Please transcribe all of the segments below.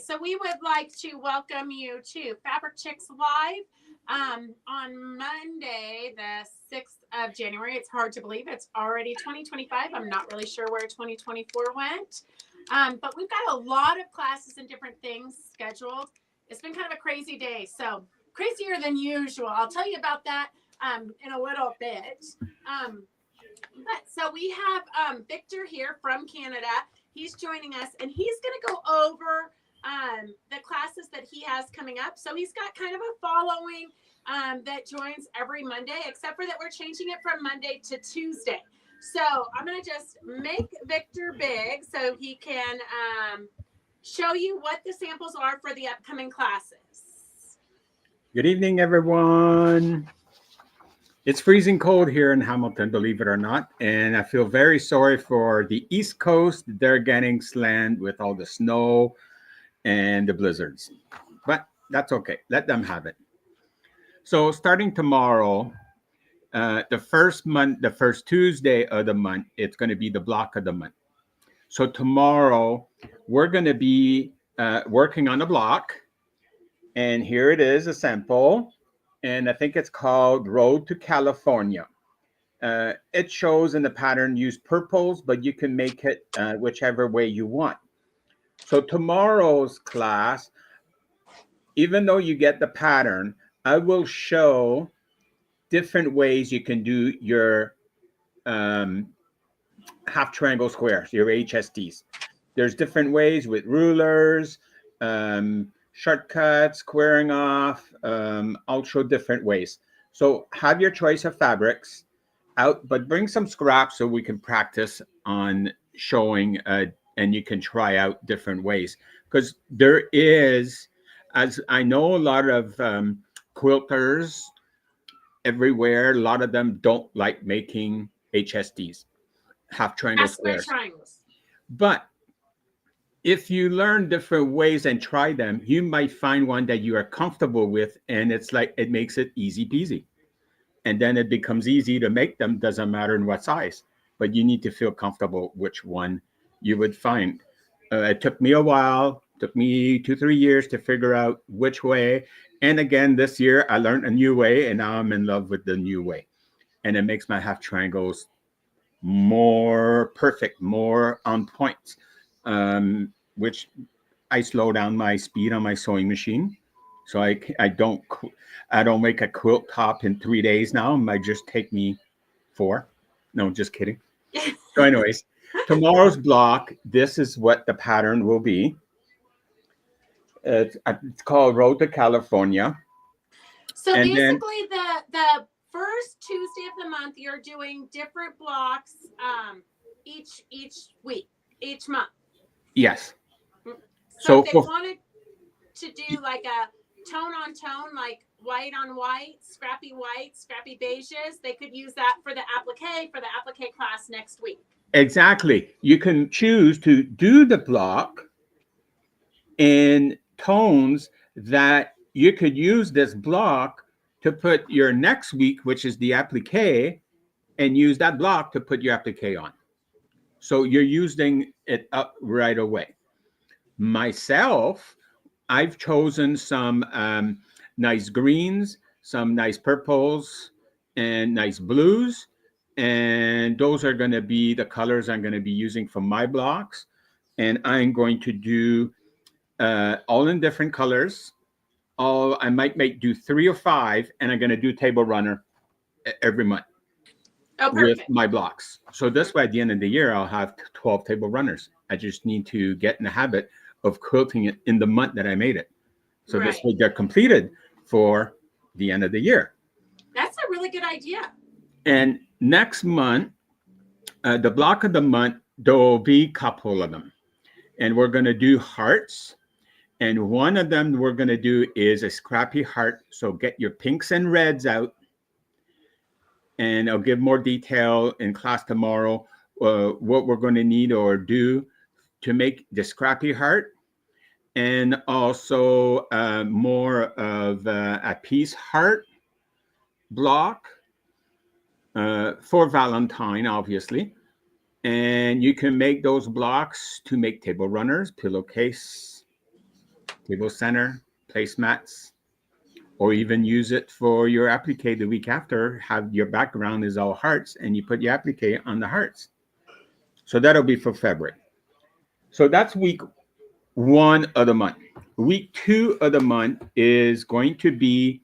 so we would like to welcome you to Fabric Chicks Live on Monday, the 6th of January. It's hard to believe it's already 2025. I'm not really sure where 2024 went, but we've got a lot of classes and different things scheduled. It's been kind of a crazy day, so crazier than usual. I'll tell you about that in a little bit. But so we have Victor here from Canada. He's joining us, and he's going to go over the classes that he has coming up. So he's got kind of a following that joins every Monday, except for that we're changing it from Monday to Tuesday. So I'm going to just make Victor big so he can show you what the samples are for the upcoming classes. Good evening, everyone. It's freezing cold here in Hamilton, believe it or not. And I feel very sorry for the East Coast. They're getting slammed with all the snow and the blizzards. But that's okay. Let them have it. So starting tomorrow, the first Tuesday of the month, it's going to be the block of the month. So tomorrow, we're going to be working on a block. And here it is, a sample. And I think it's called Road to California. It shows in the pattern use purples, but you can make it whichever way you want. So tomorrow's class, even though you get the pattern, I will show different ways you can do your half triangle squares, your HSTs. There's different ways with rulers, shortcuts, squaring off, I'll show different ways. So have your choice of fabrics out, but bring some scraps so we can practice on showing and you can try out different ways. Because there is, as I know, a lot of quilters everywhere, a lot of them don't like making HSTs, half triangle squares. Triangles. But if you learn different ways and try them, you might find one that you are comfortable with, and it's like it makes it easy peasy. And then it becomes easy to make them, doesn't matter in what size, but you need to feel comfortable which one you would find. It took me a while, took me 2-3 years to figure out which way. And again, this year I learned a new way, and now I'm in love with the new way. And it makes my half triangles more perfect, more on point. Which I slow down my speed on my sewing machine, so I don't make a quilt top in 3 days now. It might just take me 4. No, just kidding. So, anyways, tomorrow's block. This is what the pattern will be. It's called Road to California. So and basically, the first Tuesday of the month, you're doing different blocks each week, each month. Yes. So if they wanted to do like a tone on tone, like white on white, scrappy beiges, they could use that for the applique class next week. Exactly. You can choose to do the block in tones that you could use this block to put your next week, which is the applique, and use that block to put your applique on. So you're using it up right away. Myself, I've chosen some nice greens, some nice purples, and nice blues. And those are going to be the colors I'm going to be using for my blocks. And I'm going to do all in different colors. I might do 3 or 5, and I'm going to do table runner every month. With my blocks. So this way, at the end of the year, I'll have 12 table runners. I just need to get in the habit of quilting it in the month that I made it. So this way they're completed for the end of the year. That's a really good idea. And next month, the block of the month, there will be a couple of them. And we're going to do hearts. And one of them we're going to do is a scrappy heart. So get your pinks and reds out. And I'll give more detail in class tomorrow, what we're going to need or do to make the scrappy heart. And also more of a peace heart block for Valentine, obviously. And you can make those blocks to make table runners, pillowcase, table center, placemats, or even use it for your applique the week after. Have your background is all hearts and you put your applique on the hearts. So that'll be for February. So that's week 1 of the month. Week 2 of the month is going to be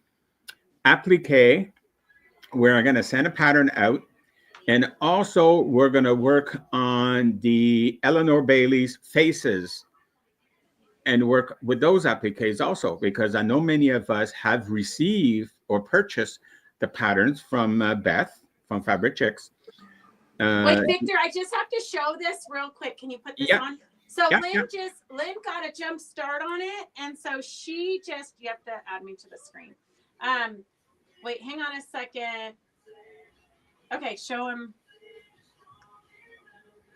applique, where I'm going to send a pattern out. And also, we're going to work on the Eleanor Bailey's faces and work with those appliques also, because I know many of us have received or purchased the patterns from Beth from Fabric Chicks. Wait, Victor, I just have to show this real quick. Can you put this on? So Lynn got a jump start on it. And so you have to add me to the screen. Wait, hang on a second. Okay, show him.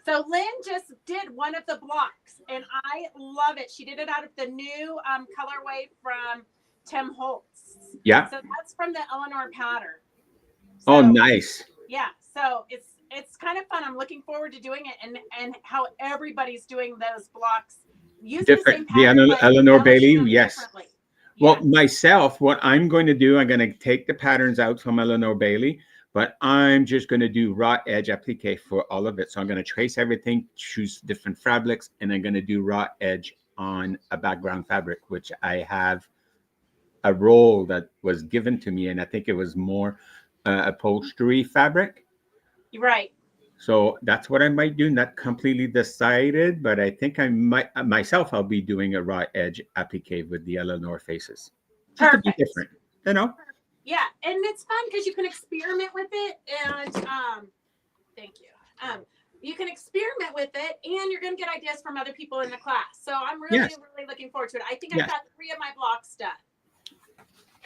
So Lynn just did one of the blocks and I love it. She did it out of the new colorway from Tim Holtz. Yeah. So that's from the Eleanor pattern. So, oh, nice. Yeah. So it's kind of fun. I'm looking forward to doing it and how everybody's doing those blocks. Different. The Eleanor Bailey. Yes. Well, myself, what I'm going to do, I'm going to take the patterns out from Eleanor Bailey, but I'm just going to do raw edge applique for all of it. So I'm going to trace everything, choose different fabrics, and I'm going to do raw edge on a background fabric, which I have a roll that was given to me, and I think it was more upholstery fabric. Right. So that's what I might do. Not completely decided, but I think I might myself. I'll be doing a raw edge applique with the Eleanor faces. Just to be different, you know. Yeah, and it's fun because you can experiment with it, and thank you. You can experiment with it, and you're going to get ideas from other people in the class. So I'm really, really looking forward to it. I think I've got 3 of my blocks done.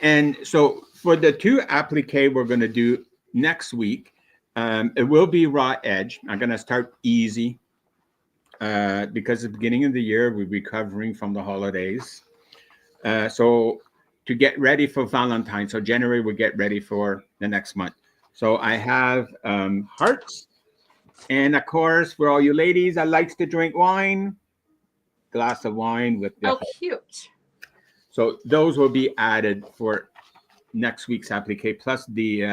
And so for the 2 applique we're going to do next week, it will be raw edge. I'm going to start easy because at the beginning of the year, we're recovering from the holidays. So to get ready for Valentine's, so January, we'll get ready for the next month. So I have hearts. And of course, for all you ladies that likes to drink wine, glass of wine with the cute. So those will be added for next week's applique, plus the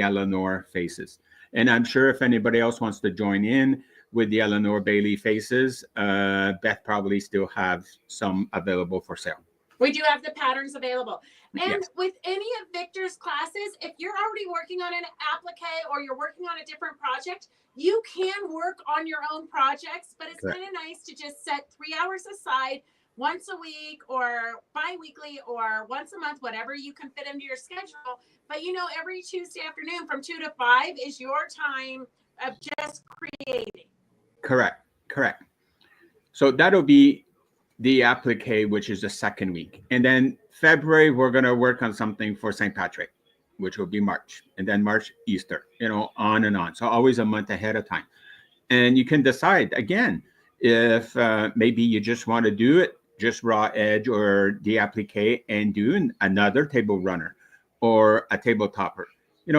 Eleanor faces. And I'm sure if anybody else wants to join in with the Eleanor Bailey faces, Beth probably still have some available for sale. We do have the patterns available. And with any of Victor's classes, if you're already working on an applique or you're working on a different project, you can work on your own projects, but it's kind of nice to just set 3 hours aside once a week or bi-weekly or once a month, whatever you can fit into your schedule. But every Tuesday afternoon from 2 to 5 is your time of just creating. Correct. So that'll be the applique, which is the second week. And then February, we're going to work on something for St. Patrick, which will be March. And then March, Easter, on and on. So always a month ahead of time. And you can decide, again, if maybe you just want to do it, just raw edge or the applique and do another table runner or a table topper.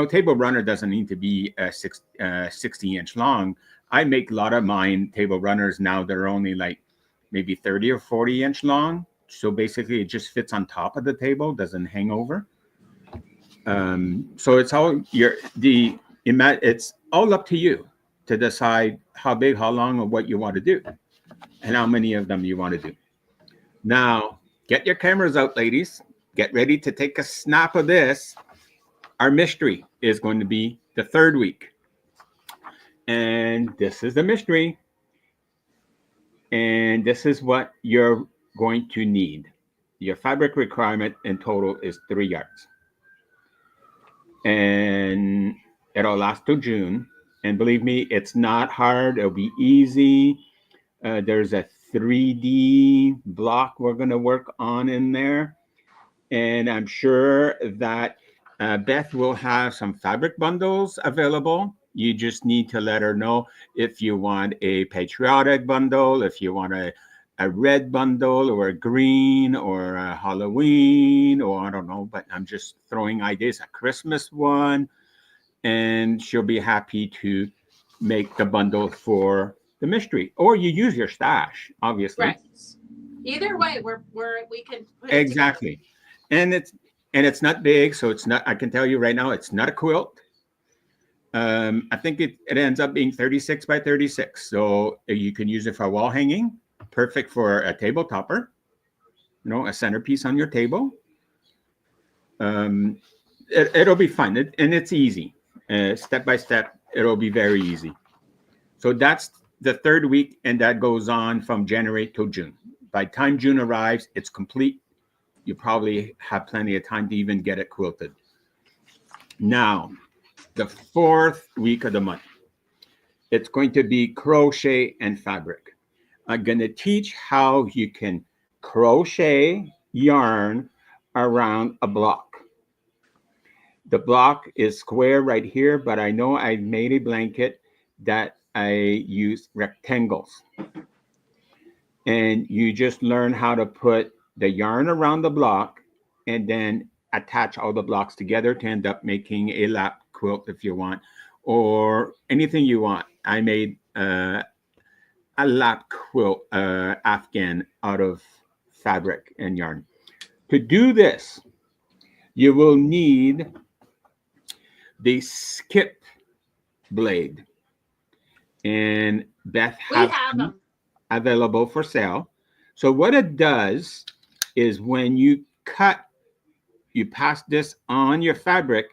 Table runner doesn't need to be 60-inch long. I make a lot of mine table runners now. They're only like maybe 30 or 40-inch long. So basically it just fits on top of the table, doesn't hang over. So it's all it's all up to you to decide how big, how long, or what you want to do and how many of them you want to do. Now, get your cameras out, ladies. Get ready to take a snap of this. Our mystery is going to be the 3rd week. And this is the mystery. And this is what you're going to need. Your fabric requirement in total is 3 yards. And it'll last till June. And believe me, it's not hard. It'll be easy. There's a 3D block we're going to work on in there. And I'm sure that Beth will have some fabric bundles available. You just need to let her know if you want a patriotic bundle, if you want a red bundle or a green or a Halloween, or I don't know, but I'm just throwing ideas, a Christmas one. And she'll be happy to make the bundle for the mystery. Or you use your stash, obviously. Right. Either way, we can put it together. Exactly. And it's not big, so it's not. I can tell you right now, it's not a quilt. I think it ends up being 36 by 36, so you can use it for wall hanging. Perfect for a table topper. A centerpiece on your table. Um, it'll be fun, and it's easy. Step by step, it'll be very easy. So that's the third week, and that goes on from January to June. By the time June arrives, it's complete. You probably have plenty of time to even get it quilted. Now, the fourth week of the month, it's going to be crochet and fabric. I'm going to teach how you can crochet yarn around a block. The block is square right here, but I know I made a blanket that I use rectangles. And you just learn how to put the yarn around the block and then attach all the blocks together to end up making a lap quilt if you want, or anything you want. I made a lap quilt Afghan out of fabric and yarn. To do this, you will need the skip blade, and Beth We has have them available for sale. So what it does is when you cut, you pass this on your fabric,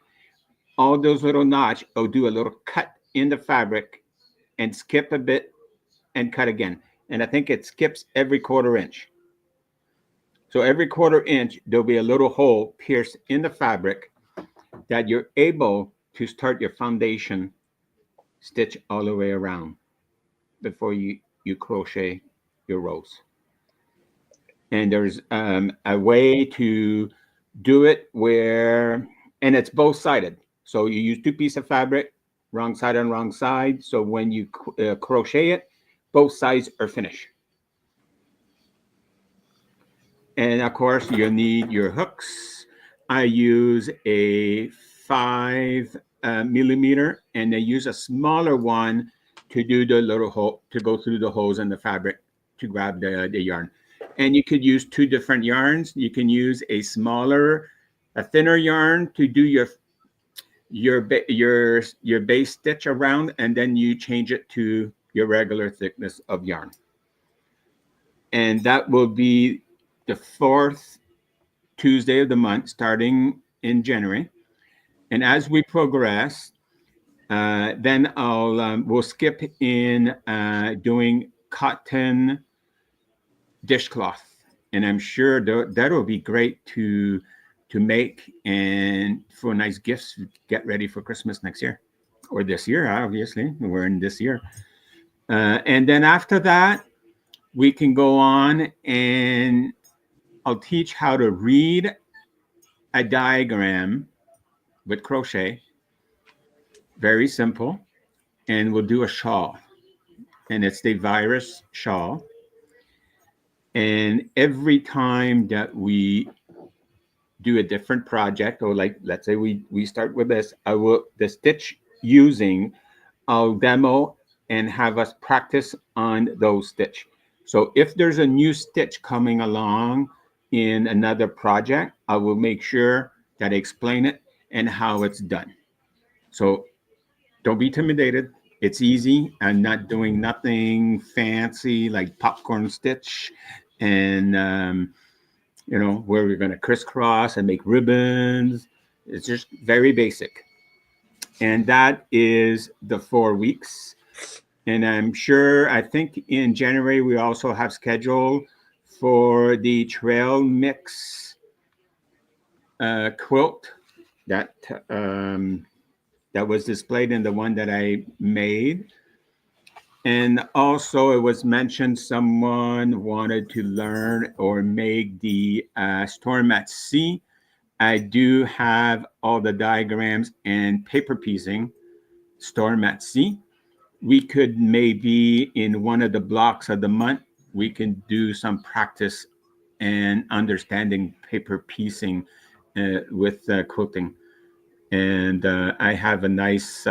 all those little notch will do a little cut in the fabric and skip a bit and cut again. And I think it skips every 1/4 inch. So every 1/4 inch, there'll be a little hole pierced in the fabric that you're able to start your foundation stitch all the way around before you crochet your rows. And there's a way to do it where, and it's both sided. So you use 2 pieces of fabric, wrong side on wrong side. So when you crochet it, both sides are finished. And of course, you'll need your hooks. I use a 5 millimeter, and I use a smaller one to do the little hole, to go through the holes in the fabric to grab the yarn. And you could use 2 different yarns. You can use a thinner yarn to do your base stitch around, and then you change it to your regular thickness of yarn. And that will be the 4th Tuesday of the month, starting in January. And as we progress, then we'll skip in doing cotton dishcloth, and I'm sure that'll be great to make and for nice gifts. Get ready for Christmas next year, or this year. Obviously, we're in this year, and then after that, we can go on, and I'll teach how to read a diagram with crochet. Very simple, and we'll do a shawl, and it's the virus shawl. And every time that we do a different project, or like let's say we start with this, the stitch using, I'll demo and have us practice on those stitch. So if there's a new stitch coming along in another project, I will make sure that I explain it and how it's done. So don't be intimidated. It's easy. I'm not doing nothing fancy like popcorn stitch and where we're going to crisscross and make ribbons. It's just very basic. And that is the 4 weeks. And I think in January, we also have scheduled for the trail mix quilt that was displayed in the one that I made. And also it was mentioned someone wanted to learn or make the storm at sea. I do have all the diagrams and paper piecing storm at sea. We could maybe in one of the blocks of the month, we can do some practice and understanding paper piecing with quilting. And I have a nice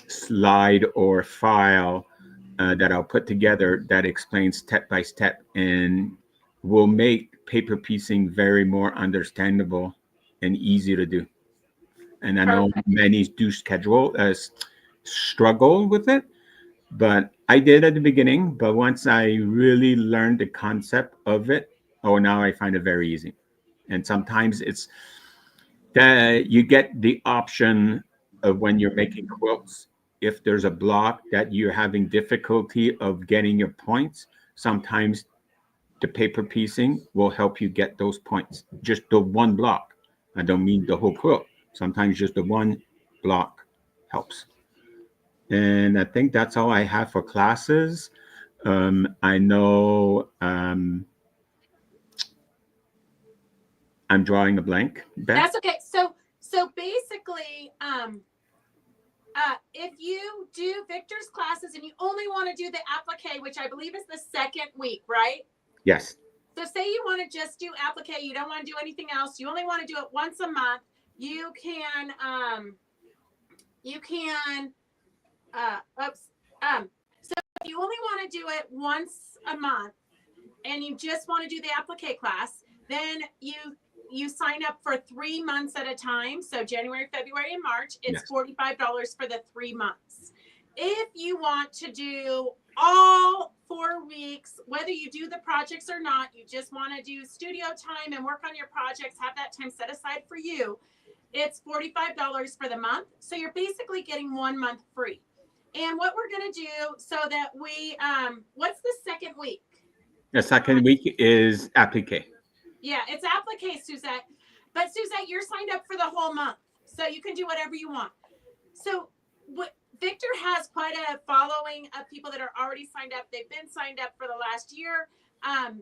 slide or file that I'll put together that explains step by step and will make paper piecing very more understandable and easy to do. And I know Perfect. many do struggle with it, but I did at the beginning. But once I really learned the concept of it, oh, now I find it very easy. And sometimes it's that you get the option of when you're making quilts. If there's a block that you're having difficulty of getting your points, sometimes the paper piecing will help you get those points. Just the one block. I don't mean the whole quilt. Sometimes just the one block helps. And I think that's all I have for classes. I know I'm drawing a blank. Beth? That's okay. So basically, if you do Victor's classes and you only want to do the applique, which I believe is the second week, right? Yes. So say you want to just do applique, you don't want to do anything else, you only want to do it once a month, you can so if you only want to do it once a month and you just want to do the applique class, then you sign up for 3 months at a time. So January, February, and March, it's Yes. $45 for the 3 months. If you want to do all 4 weeks, whether you do the projects or not, you just want to do studio time and work on your projects, have that time set aside for you, it's $45 for the month. So you're basically getting 1 month free. And what we're going to do so that we, what's the second week? The second week is applique. Yeah, it's applique, Suzette. But Suzette, you're signed up for the whole month. So you can do whatever you want. So what Victor has quite a following of people that are already signed up. They've been signed up for the last year. And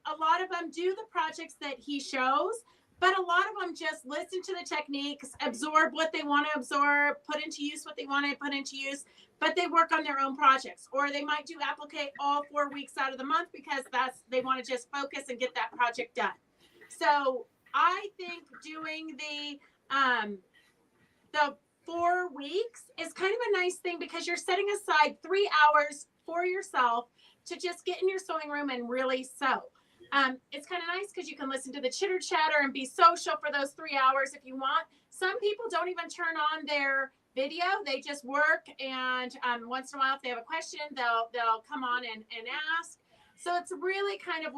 a lot of them do the projects that he shows, but a lot of them just listen to the techniques, absorb what they want to absorb, put into use what they want to put into use, but they work on their own projects. Or they might do applique all 4 weeks out of the month because they want to just focus and get that project done. So I think doing the 4 weeks is kind of a nice thing because you're setting aside 3 hours for yourself to just get in your sewing room and really sew. It's kind of nice because you can listen to the chitter chatter and be social for those 3 hours if you want. Some people don't even turn on their video; they just work. And once in a while, if they have a question, they'll come on and ask. So it's really kind of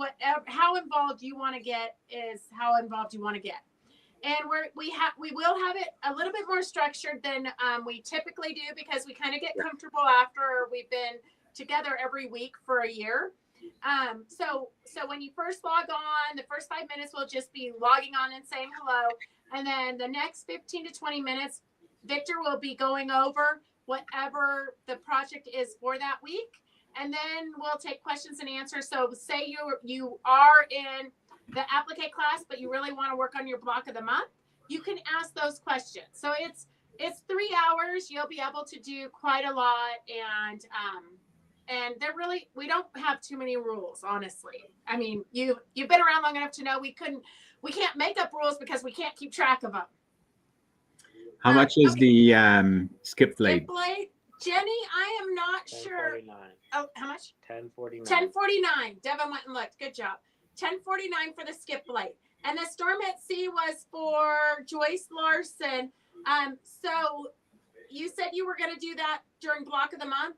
how involved you want to get is how involved you want to get. And we will have it a little bit more structured than we typically do because we kind of get comfortable after we've been together every week for a year. So when you first log on, the first 5 minutes will just be logging on and saying hello, and then the next 15 to 20 minutes, Victor will be going over whatever the project is for that week, and then we'll take questions and answers. So say you are in the applique class, but you really want to work on your block of the month, you can ask those questions. So it's 3 hours. You'll be able to do quite a lot, and we don't have too many rules, honestly. I mean, you've been around long enough to know we can't make up rules because we can't keep track of them. How much is the skip blade? Skip blade, Jenny, I am not sure. Oh, how much? $10.49. $10.49. Devin went and looked. Good job. $10.49 for the skip blade. And the Storm at Sea was for Joyce Larson. So you said you were going to do that during block of the month?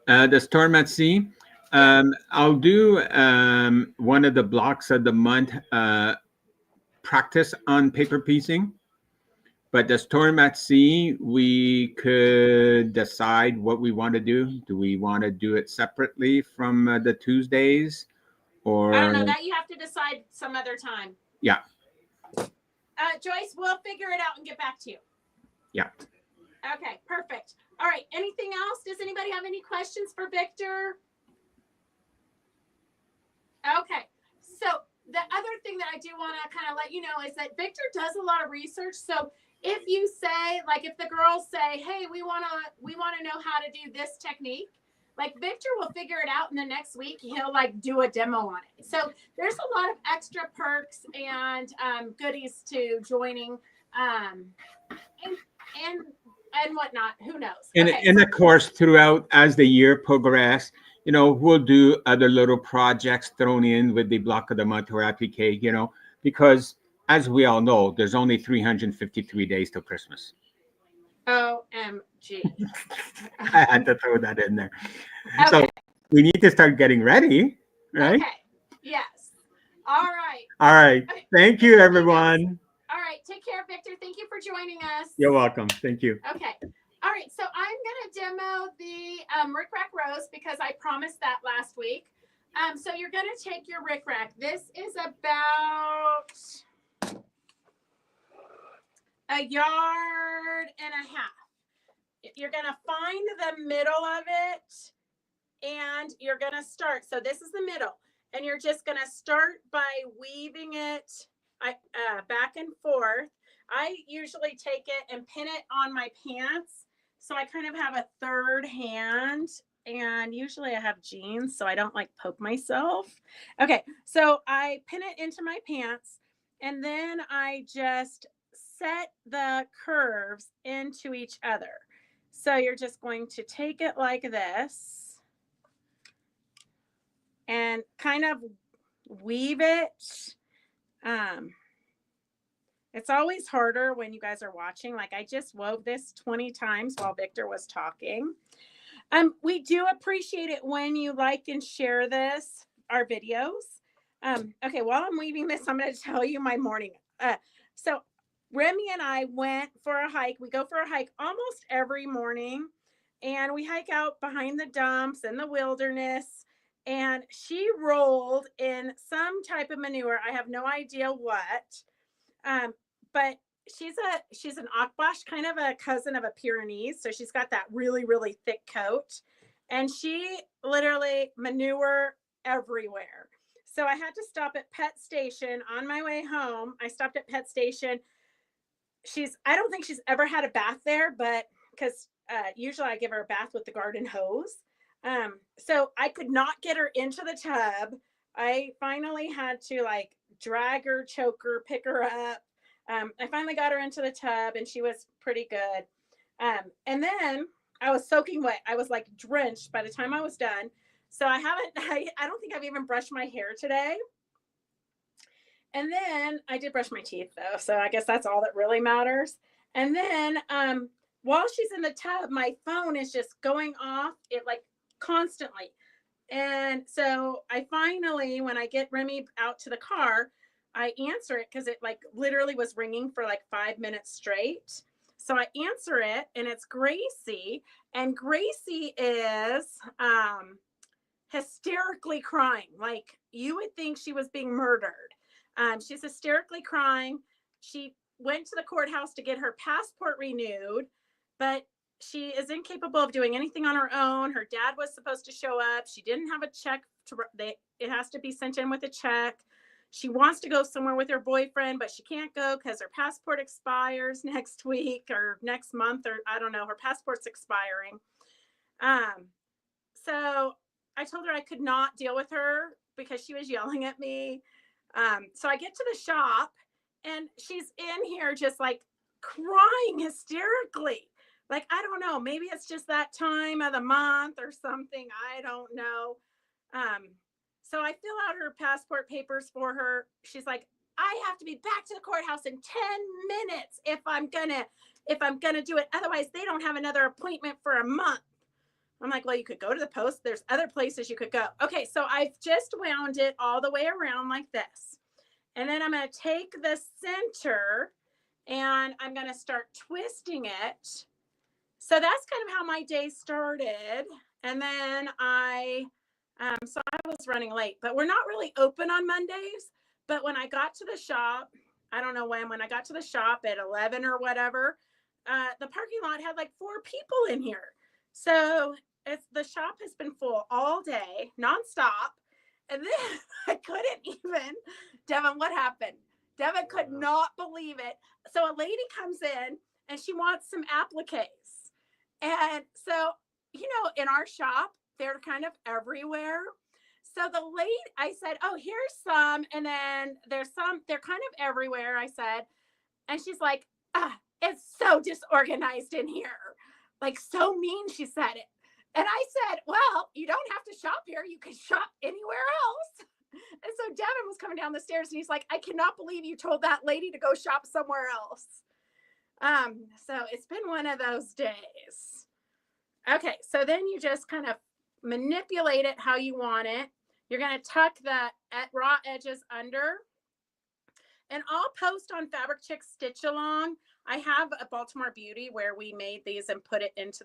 The Storm at Sea. I'll do one of the blocks of the month practice on paper piecing. But the Storm at Sea, we could decide what we want to do. Do we want to do it separately from the Tuesdays? Or I don't know. That you have to decide some other time. Yeah. Joyce, we'll figure it out and get back to you. Yeah. Okay, perfect. All right. Anything else? Does anybody have any questions for Victor? Okay. So the other thing that I do want to kind of let you know is that Victor does a lot of research. So if you say, like, if the girls say, hey, we want to know how to do this technique, like Victor will figure it out, and the next week he'll like do a demo on it. So there's a lot of extra perks and goodies to joining. And and whatnot. Who knows? And, Okay, and so of course, throughout as the year progress, we'll do other little projects thrown in with the block of the month or applique, because as we all know, there's only 353 days till Christmas. OMG. I had to throw that in there. So Okay, we need to start getting ready, right? okay, yes. All right. All right. Okay, Thank you, thank you guys. everyone. All right, take care, Victor. Thank you for joining us. You're welcome. Thank you. Okay. All right, so I'm going to demo the Rick Rack Rose because I promised that last week. So you're going to take your Rick Rack. This is about a yard and a half. You're going to find the middle of it and you're going to start. So this is the middle. And you're just going to start by weaving it back and forth. I usually take it and pin it on my pants. So I kind of have a third hand. And usually I have jeans, so I don't like poke myself. Okay, so I pin it into my pants. And then I just set the curves into each other. So you're just going to take it like this and kind of weave it. It's always harder when you guys are watching. Like I just wove this 20 times while Victor was talking. We do appreciate it when you like and share our videos. Okay, while I'm weaving this, I'm going to tell you my morning. So Remy and I went for a hike. We go for a hike almost every morning, and we hike out behind the dumps in the wilderness. And she rolled in some type of manure. I have no idea what, but she's an Akbash, kind of a cousin of a Pyrenees. So she's got that really, really thick coat, and she literally manure everywhere. So I had to stop at Pet Station on my way home. I stopped at Pet Station. I don't think she's ever had a bath there, but because usually I give her a bath with the garden hose. So I could not get her into the tub. I finally had to like drag her, choke her, pick her up. I finally got her into the tub and she was pretty good. And then I was soaking wet. I was like drenched by the time I was done. So I don't think I've even brushed my hair today. And then I did brush my teeth though. So I guess that's all that really matters. And then while she's in the tub, my phone is just going off it like constantly. And so I finally, when I get Remy out to the car, I answer it because it like literally was ringing for like 5 minutes straight. So I answer it and it's Gracie. And Gracie is hysterically crying. Like you would think she was being murdered. She's hysterically crying. She went to the courthouse to get her passport renewed, but she is incapable of doing anything on her own. Her dad was supposed to show up. She didn't have a check. It has to be sent in with a check. She wants to go somewhere with her boyfriend, but she can't go because her passport expires next week or next month, or I don't know. Her passport's expiring. So I told her I could not deal with her because she was yelling at me. So I get to the shop and she's in here just like crying hysterically. Like, I don't know, maybe it's just that time of the month or something. I don't know. So I fill out her passport papers for her. She's like, I have to be back to the courthouse in 10 minutes if I'm gonna do it. Otherwise, they don't have another appointment for a month. I'm like, well, you could go to the post. There's other places you could go. Okay, so I've just wound it all the way around like this. And then I'm going to take the center and I'm going to start twisting it. So that's kind of how my day started. And then so I was running late, but we're not really open on Mondays. But when I got to the shop, I don't know when I got to the shop at 11 or whatever, the parking lot had like 4 people in here. So the shop has been full all day, nonstop. And then I couldn't even, Devin, what happened? Devin could not believe it. So a lady comes in and she wants some appliques. And so, in our shop, they're kind of everywhere. So the lady, I said, oh, here's some. And then they're kind of everywhere, I said. And she's like, it's so disorganized in here. Like, so mean, she said it. And I said, well, you don't have to shop here. You can shop anywhere else. And so Devin was coming down the stairs and he's like, I cannot believe you told that lady to go shop somewhere else. So it's been one of those days. Okay, so then you just kind of manipulate it how you want it. You're going to tuck the raw edges under. And I'll post on Fabric Chicks Stitch Along. I have a Baltimore Beauty where we made these and put it into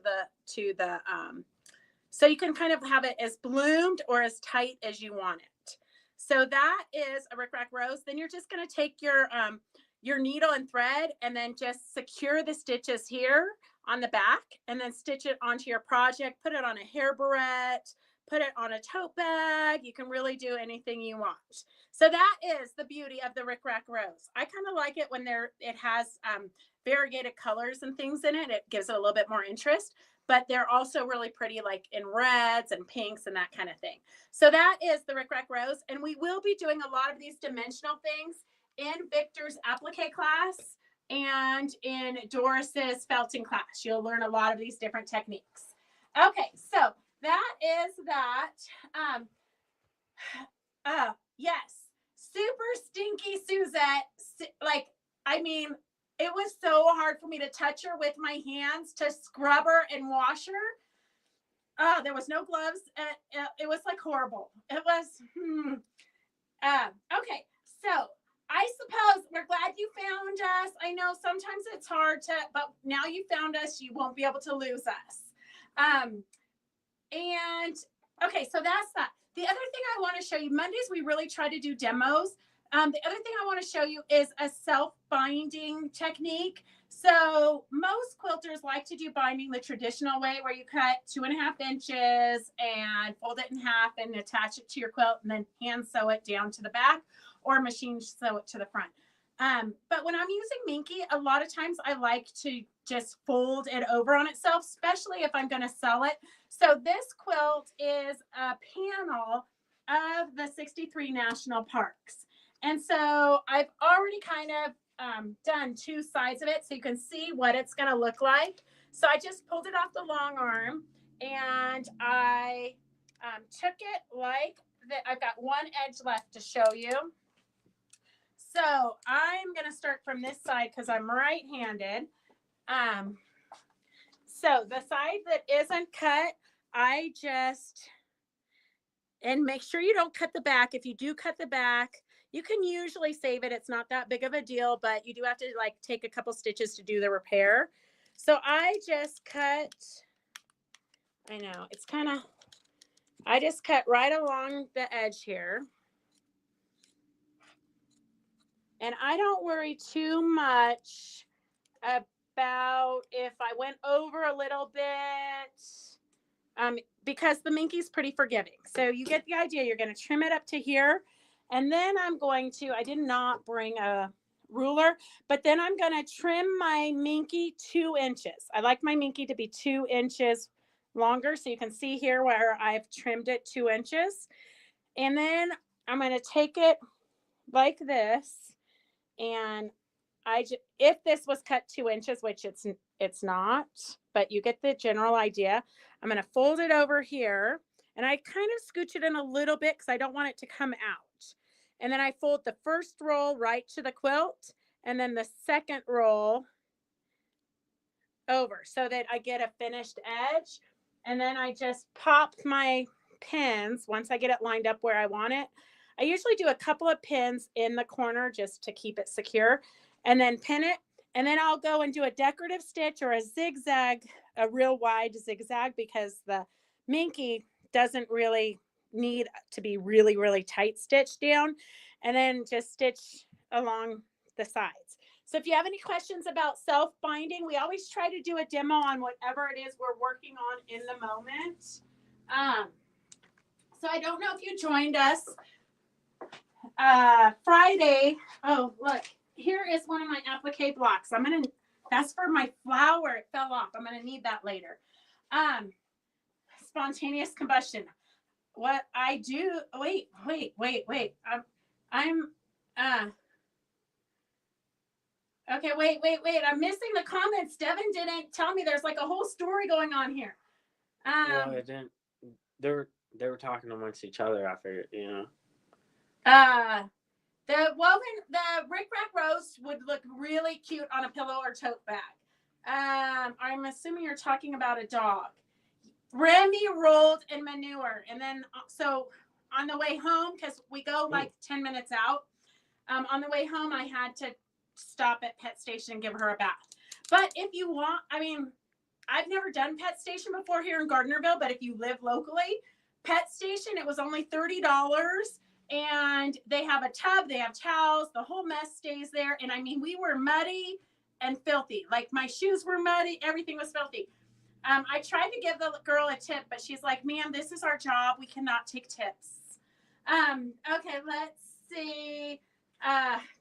so you can kind of have it as bloomed or as tight as you want it. So that is a Rick Rack Rose. Then you're just going to take your needle and thread and then just secure the stitches here on the back and then stitch it onto your project. Put it on a hair barrette, put it on a tote bag. You can really do anything you want. So that is the beauty of the Rick Rack Rose. I kind of like it when it has variegated colors and things in it. It gives it a little bit more interest, but they're also really pretty, like in reds and pinks and that kind of thing. So that is the Rick Rack Rose. And we will be doing a lot of these dimensional things in Victor's applique class and in Doris's felting class. You'll learn a lot of these different techniques. Okay, so that is that. Yes, super stinky Suzette. Like, I mean, it was so hard for me to touch her with my hands, to scrub her and wash her. There was no gloves. It was like horrible. It was, okay. So I suppose we're glad you found us. I know sometimes it's hard but now you found us, you won't be able to lose us. And okay, so that's that. The other thing I want to show you, Mondays, we really try to do demos. The other thing I want to show you is a self-binding technique. So most quilters like to do binding the traditional way, where you cut 2.5 inches and fold it in half and attach it to your quilt and then hand sew it down to the back or machine sew it to the front. But when I'm using Minky, a lot of times I like to just fold it over on itself, especially if I'm going to sell it. So this quilt is a panel of the 63 national parks. And so I've already kind of done 2 sides of it so you can see what it's going to look like. So I just pulled it off the long arm and I took it like that. I've got one edge left to show you. So I'm going to start from this side because I'm right-handed. So the side that isn't cut, and make sure you don't cut the back. If you do cut the back, you can usually save it. It's not that big of a deal, but you do have to like take a couple stitches to do the repair. So I just cut, I know it's kind of, I just cut right along the edge here. And I don't worry too much about if I went over a little bit, because the Minky's pretty forgiving. So you get the idea. You're going to trim it up to here. And then I did not bring a ruler, but then I'm going to trim my Minky 2 inches. I like my Minky to be 2 inches longer. So you can see here where I've trimmed it 2 inches. And then I'm going to take it like this. And if this was cut 2 inches, which it's not, but you get the general idea. I'm going to fold it over here and I kind of scooch it in a little bit because I don't want it to come out. And then I fold the first roll right to the quilt and then the second roll over so that I get a finished edge. And then I just pop my pins once I get it lined up where I want it. I usually do a couple of pins in the corner just to keep it secure and then pin it. And then I'll go and do a decorative stitch or a zigzag, a real wide zigzag, because the Minky doesn't really need to be really, really tight stitched down, and then just stitch along the sides. So if you have any questions about self-binding, we always try to do a demo on whatever it is we're working on in the moment. So I don't know if you joined us Friday. Oh, look, here is one of my applique blocks. That's for my flower. It fell off. I'm going to need that later. Spontaneous combustion. What I do, wait. Okay, wait. I'm missing the comments. Devin didn't tell me there's like a whole story going on here. Well, it didn't. They were talking amongst each other. I figured, you know. Uh, the Rick Rack roast would look really cute on a pillow or tote bag. I'm assuming you're talking about a dog. Remy rolled in manure, and then so on the way home, because we go like 10 minutes out. On the way home, I had to stop at Pet Station and give her a bath. But if you want, I mean, I've never done Pet Station before here in Gardnerville, but if you live locally, Pet Station, it was only $30. And they have a tub, they have towels, the whole mess stays there. And I mean, we were muddy and filthy. Like my shoes were muddy, everything was filthy. I tried to give the girl a tip, but she's like, ma'am, this is our job. We cannot take tips. Okay, let's see.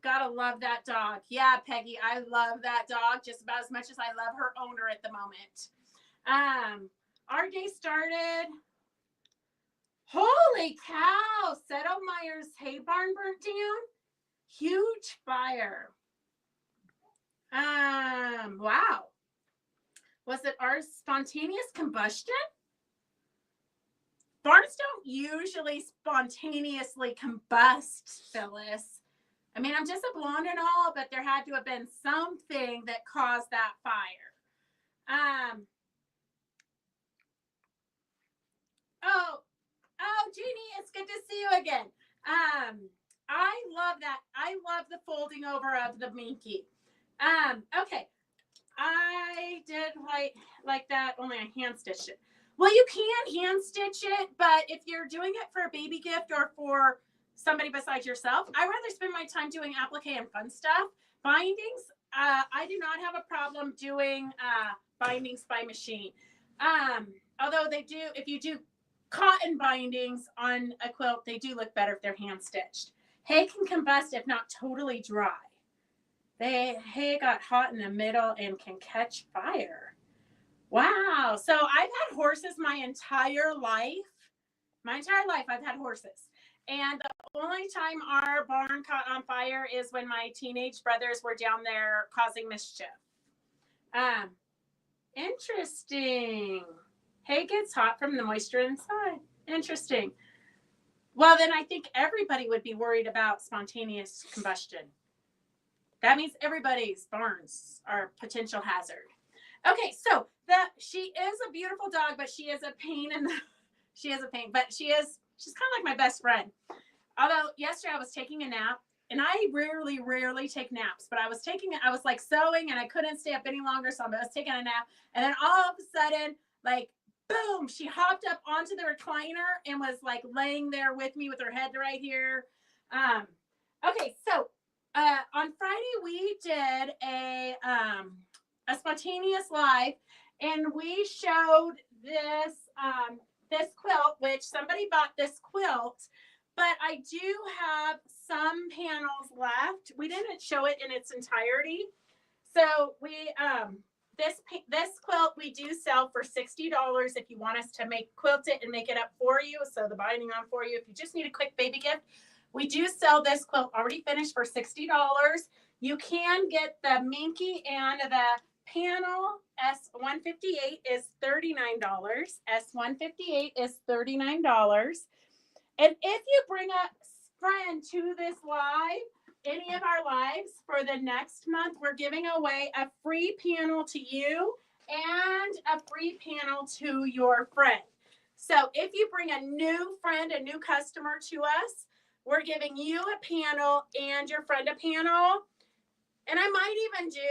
Gotta love that dog. Yeah, Peggy, I love that dog just about as much as I love her owner at the moment. Our day started. Holy cow! Settlemeyer's hay barn burnt down. Huge fire. Wow. Was it our spontaneous combustion? Barns don't usually spontaneously combust, Phyllis. I mean, I'm just a blonde and all, but there had to have been something that caused that fire. Oh, Jeannie, it's good to see you again. I love that. I love the folding over of the Minky. Okay. I did like that, only I hand stitched it. Well, you can hand stitch it, but if you're doing it for a baby gift or for somebody besides yourself, I rather spend my time doing applique and fun stuff. Bindings, I do not have a problem doing bindings by machine. Although they do, if you do cotton bindings on a quilt, they do look better if they're hand stitched. Hay can combust if not totally dry. Hay got hot in the middle and can catch fire. Wow. So I've had horses my entire life. My entire life I've had horses. And the only time our barn caught on fire is when my teenage brothers were down there causing mischief. Interesting. Hay gets hot from the moisture inside. Interesting. Well, then I think everybody would be worried about spontaneous combustion. That means everybody's barns are a potential hazard. Okay, so she is a beautiful dog, but she is a pain she's kind of like my best friend. Although yesterday I was taking a nap, and I rarely take naps, but I was like sewing and I couldn't stay up any longer, so I was taking a nap, and then all of a sudden, like boom, she hopped up onto the recliner and was like laying there with me with her head right here. Okay, so on Friday we did a spontaneous live, and we showed this this quilt, which somebody bought this quilt, but I do have some panels left. We didn't show it in its entirety, so we this quilt we do sell for $60 if you want us to quilt it and make it up for you, so the binding on for you. If you just need a quick baby gift, we do sell this quilt already finished for $60. You can get the Minky and the panel. S158 is $39. S158 is $39. And if you bring a friend to this live, any of our lives for the next month, we're giving away a free panel to you and a free panel to your friend. So if you bring a new friend, a new customer to us, we're giving you a panel and your friend a panel. And I might even do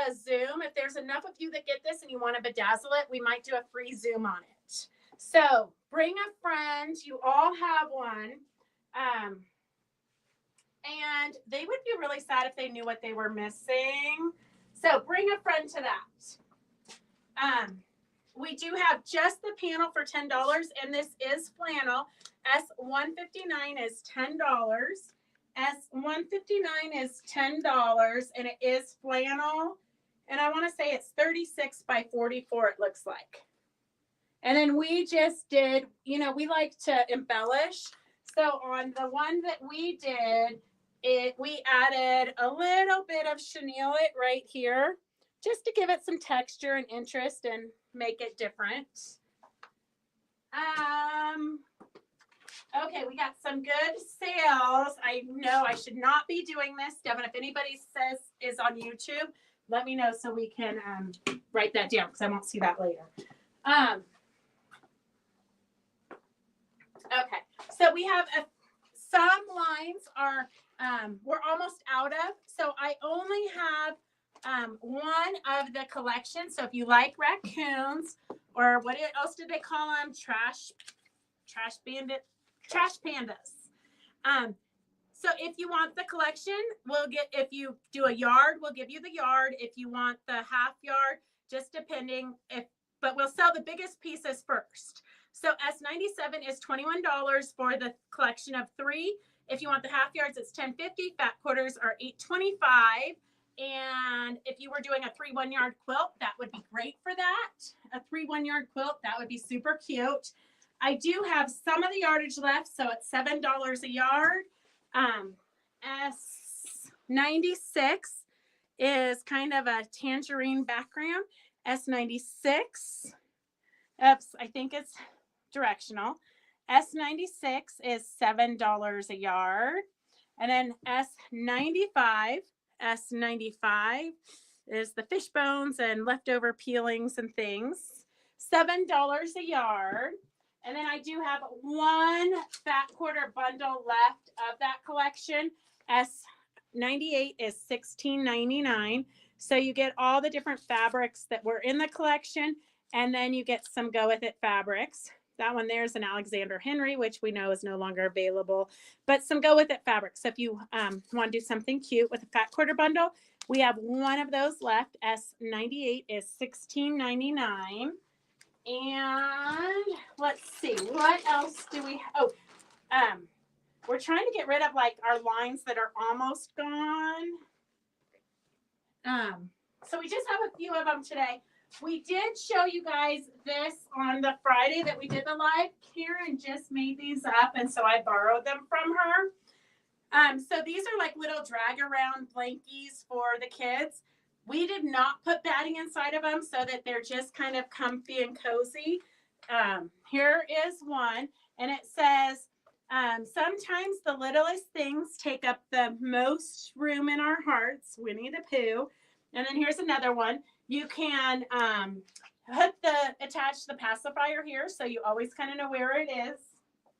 a Zoom. If there's enough of you that get this and you want to bedazzle it, we might do a free Zoom on it. So bring a friend. You all have one. And they would be really sad if they knew what they were missing. So bring a friend to that. We do have just the panel for $10, and this is flannel. S159 is $10. S159 is $10, and it is flannel. And I want to say it's 36 by 44, it looks like. And then we just did, we like to embellish. So on the one that we did, we added a little bit of chenille it right here just to give it some texture and interest and make it different. Okay, we got some good sales. I know I should not be doing this, Devin. If anybody says is on YouTube, let me know so we can write that down because I won't see that later. Okay, so we have some lines are we're almost out of. So I only have one of the collection. So if you like raccoons or what else did they call them? Trash pandas. So if you want the collection, if you do a yard, we'll give you the yard. If you want the half yard, just depending but we'll sell the biggest pieces first. So S97 is $21 for the collection of 3. If you want the half yards, it's $10.50. Fat quarters are $8.25. And if you were doing a 3 1-yard quilt, that would be great for that. A 3 1-yard quilt, that would be super cute. I do have some of the yardage left, so it's $7 a yard. S96 is kind of a tangerine background. S96, oops, I think it's directional. S96 is $7 a yard. And then S95 is the fish bones and leftover peelings and things. $7 a yard. And then I do have one fat quarter bundle left of that collection. S98 is $16.99. So you get all the different fabrics that were in the collection, and then you get some Go With It fabrics. That one there is an Alexander Henry, which we know is no longer available, but some Go With It fabrics. So if you want to do something cute with a fat quarter bundle, we have one of those left. S98 is $16.99. And let's see, what else do we have? Oh, we're trying to get rid of like our lines that are almost gone. So we just have a few of them today. We did show you guys this on the Friday that we did the live. Karen just made these up, and so I borrowed them from her. So these are like little drag around blankies for the kids. We did not put batting inside of them so that they're just kind of comfy and cozy. Here is one, and it says, sometimes the littlest things take up the most room in our hearts, Winnie the Pooh. And then here's another one. You can attach the pacifier here, so you always kind of know where it is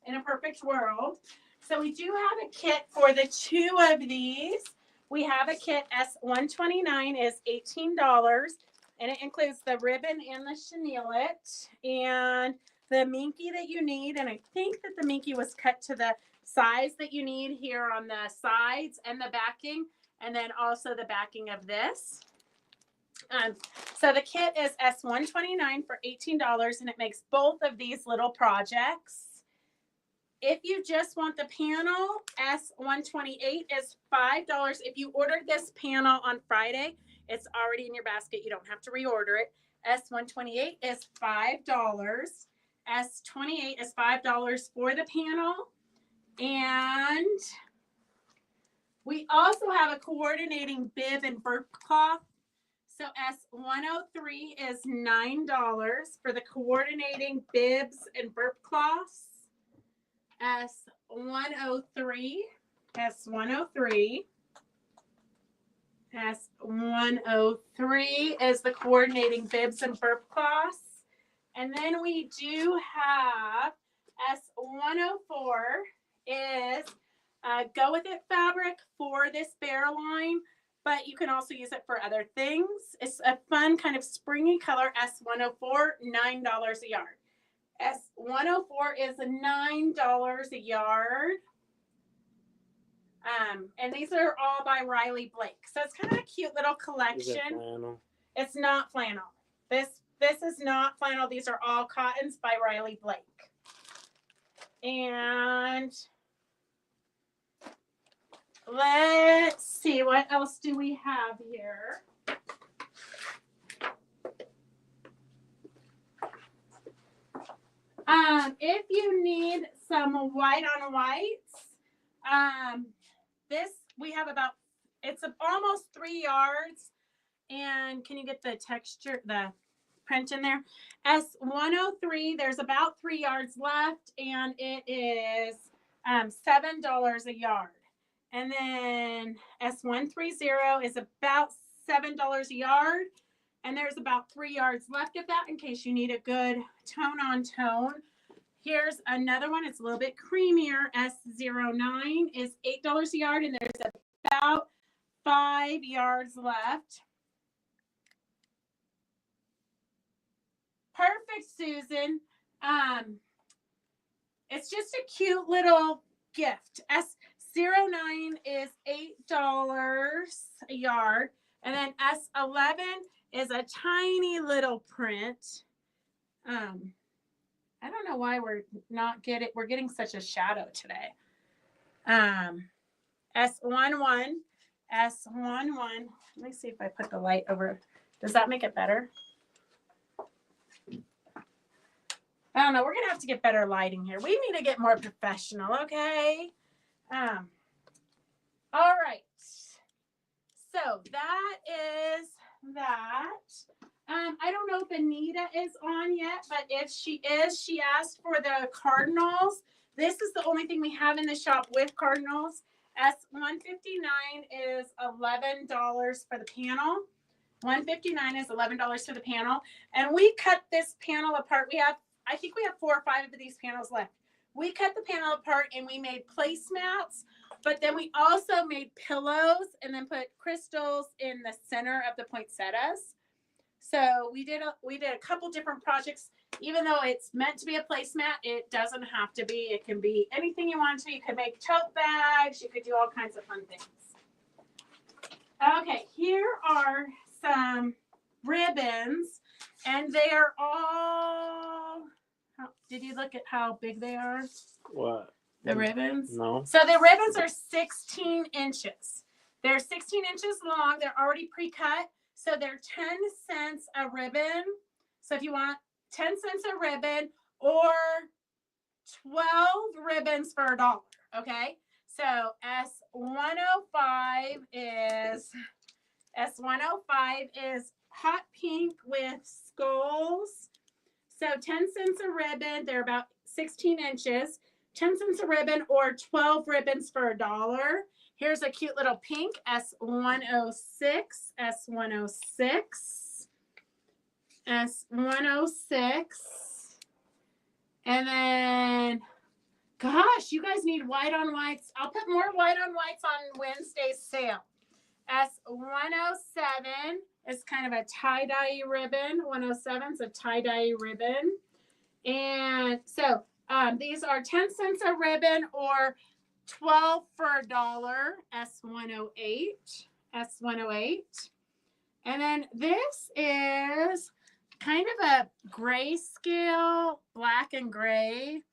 in a perfect world. So we do have a kit for the 2 of these. We have a kit. S129 is $18, and it includes the ribbon and the chenillet and the minky that you need. And I think that the minky was cut to the size that you need here on the sides and the backing, and then also the backing of this. So the kit is S129 for $18, and it makes both of these little projects. If you just want the panel, S128 is $5. If you ordered this panel on Friday, it's already in your basket. You don't have to reorder it. S128 is $5. S28 is $5 for the panel. And we also have a coordinating bib and burp cloth. So S103 is $9 for the coordinating bibs and burp cloths. S103 is the coordinating bibs and burp cloths. And then we do have S104 is Go With It fabric for this bear line, but you can also use it for other things. It's a fun kind of springy color. S104, $9 a yard. S104 is $9 a yard. And these are all by Riley Blake. So it's kind of a cute little collection. Is it flannel? It's not flannel. This is not flannel. These are all cottons by Riley Blake. And let's see, what else do we have here? If you need some white on whites, this we have about, it's almost 3 yards. And can you get the texture, the print in there? S103, there's about 3 yards left, and it is $7 a yard. And then S130 is about $7 a yard, and there's about 3 yards left of that in case you need a good tone on tone. Here's another one. It's a little bit creamier. S09 is $8 a yard, and there's about 5 yards left. Perfect, Susan. It's just a cute little gift. S09 is $8 a yard, and then S11 is a tiny little print. I don't know why we're getting such a shadow today. S11. Let me see if I put the light over. Does that make it better? I don't know. We're going to have to get better lighting here. We need to get more professional, okay? All right. So that is that. I don't know if Anita is on yet, but if she is, she asked for the cardinals. This is the only thing we have in the shop with cardinals. S159 is $11 for the panel. $159 is $11 for the panel. And we cut this panel apart. I think we have 4 or 5 of these panels left. We cut the panel apart and we made placemats, but then we also made pillows and then put crystals in the center of the poinsettias. So we did a couple different projects. Even though it's meant to be a placemat, it doesn't have to be. It can be anything you want to. You could make tote bags. You could do all kinds of fun things. Okay, here are some ribbons, and they are all. Did you look at how big they are? What? The ribbons? No. So the ribbons are 16 inches. They're 16 inches long. They're already pre-cut. So they're 10 cents a ribbon. So if you want 10 cents a ribbon or 12 ribbons for $1, okay? So S105 is hot pink with skulls. So 10 cents a ribbon. They're about 16 inches. 10 cents a ribbon or 12 ribbons for $1. Here's a cute little pink, S106, S106, S106. And then, gosh, you guys need white on whites. I'll put more white on whites on Wednesday's sale. S107 is kind of a tie-dye ribbon. 107 is a tie-dye ribbon. And so these are 10 cents a ribbon or 12 for $1. S108, S108. And then this is kind of a grayscale, black and gray,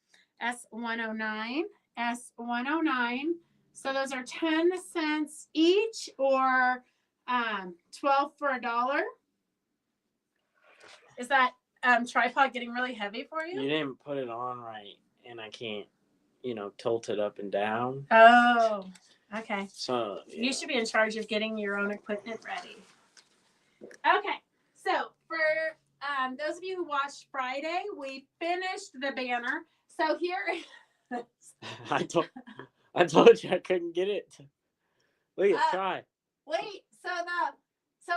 S109, S109. So those are 10 cents each or 12 for $1. Is that tripod getting really heavy for you? You didn't put it on right, and I can't, tilt it up and down. Oh, okay. So yeah. You should be in charge of getting your own equipment ready. Okay, so for those of you who watched Friday, we finished the banner. So here I told you I couldn't get it. Look at try. Wait, so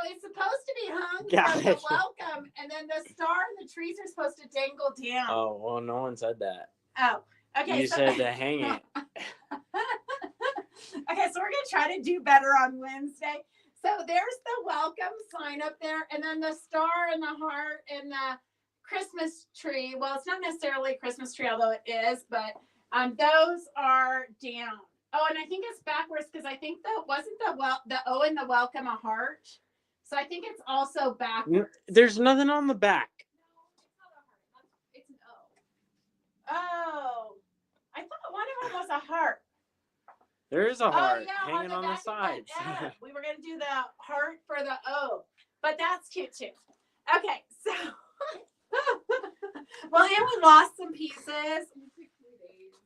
it's supposed to be hung Got from the it. welcome, and then the star and the trees are supposed to dangle down. Oh, well, no one said that. Oh, okay. You said to hang it. Okay, so we're going to try to do better on Wednesday. So there's the welcome sign up there, and then the star and the heart and the Christmas tree. Well, it's not necessarily a Christmas tree, although it is, but those are down. Oh, and I think it's backwards because I think wasn't the O in the welcome a heart? So I think it's also backwards. There's nothing on the back. No, it's not a heart. It's an O. Oh, I thought one of them was a heart. There is a heart on hanging on the back sides. We were going to do the heart for the O, but that's cute too. Okay, so well, and we lost some pieces.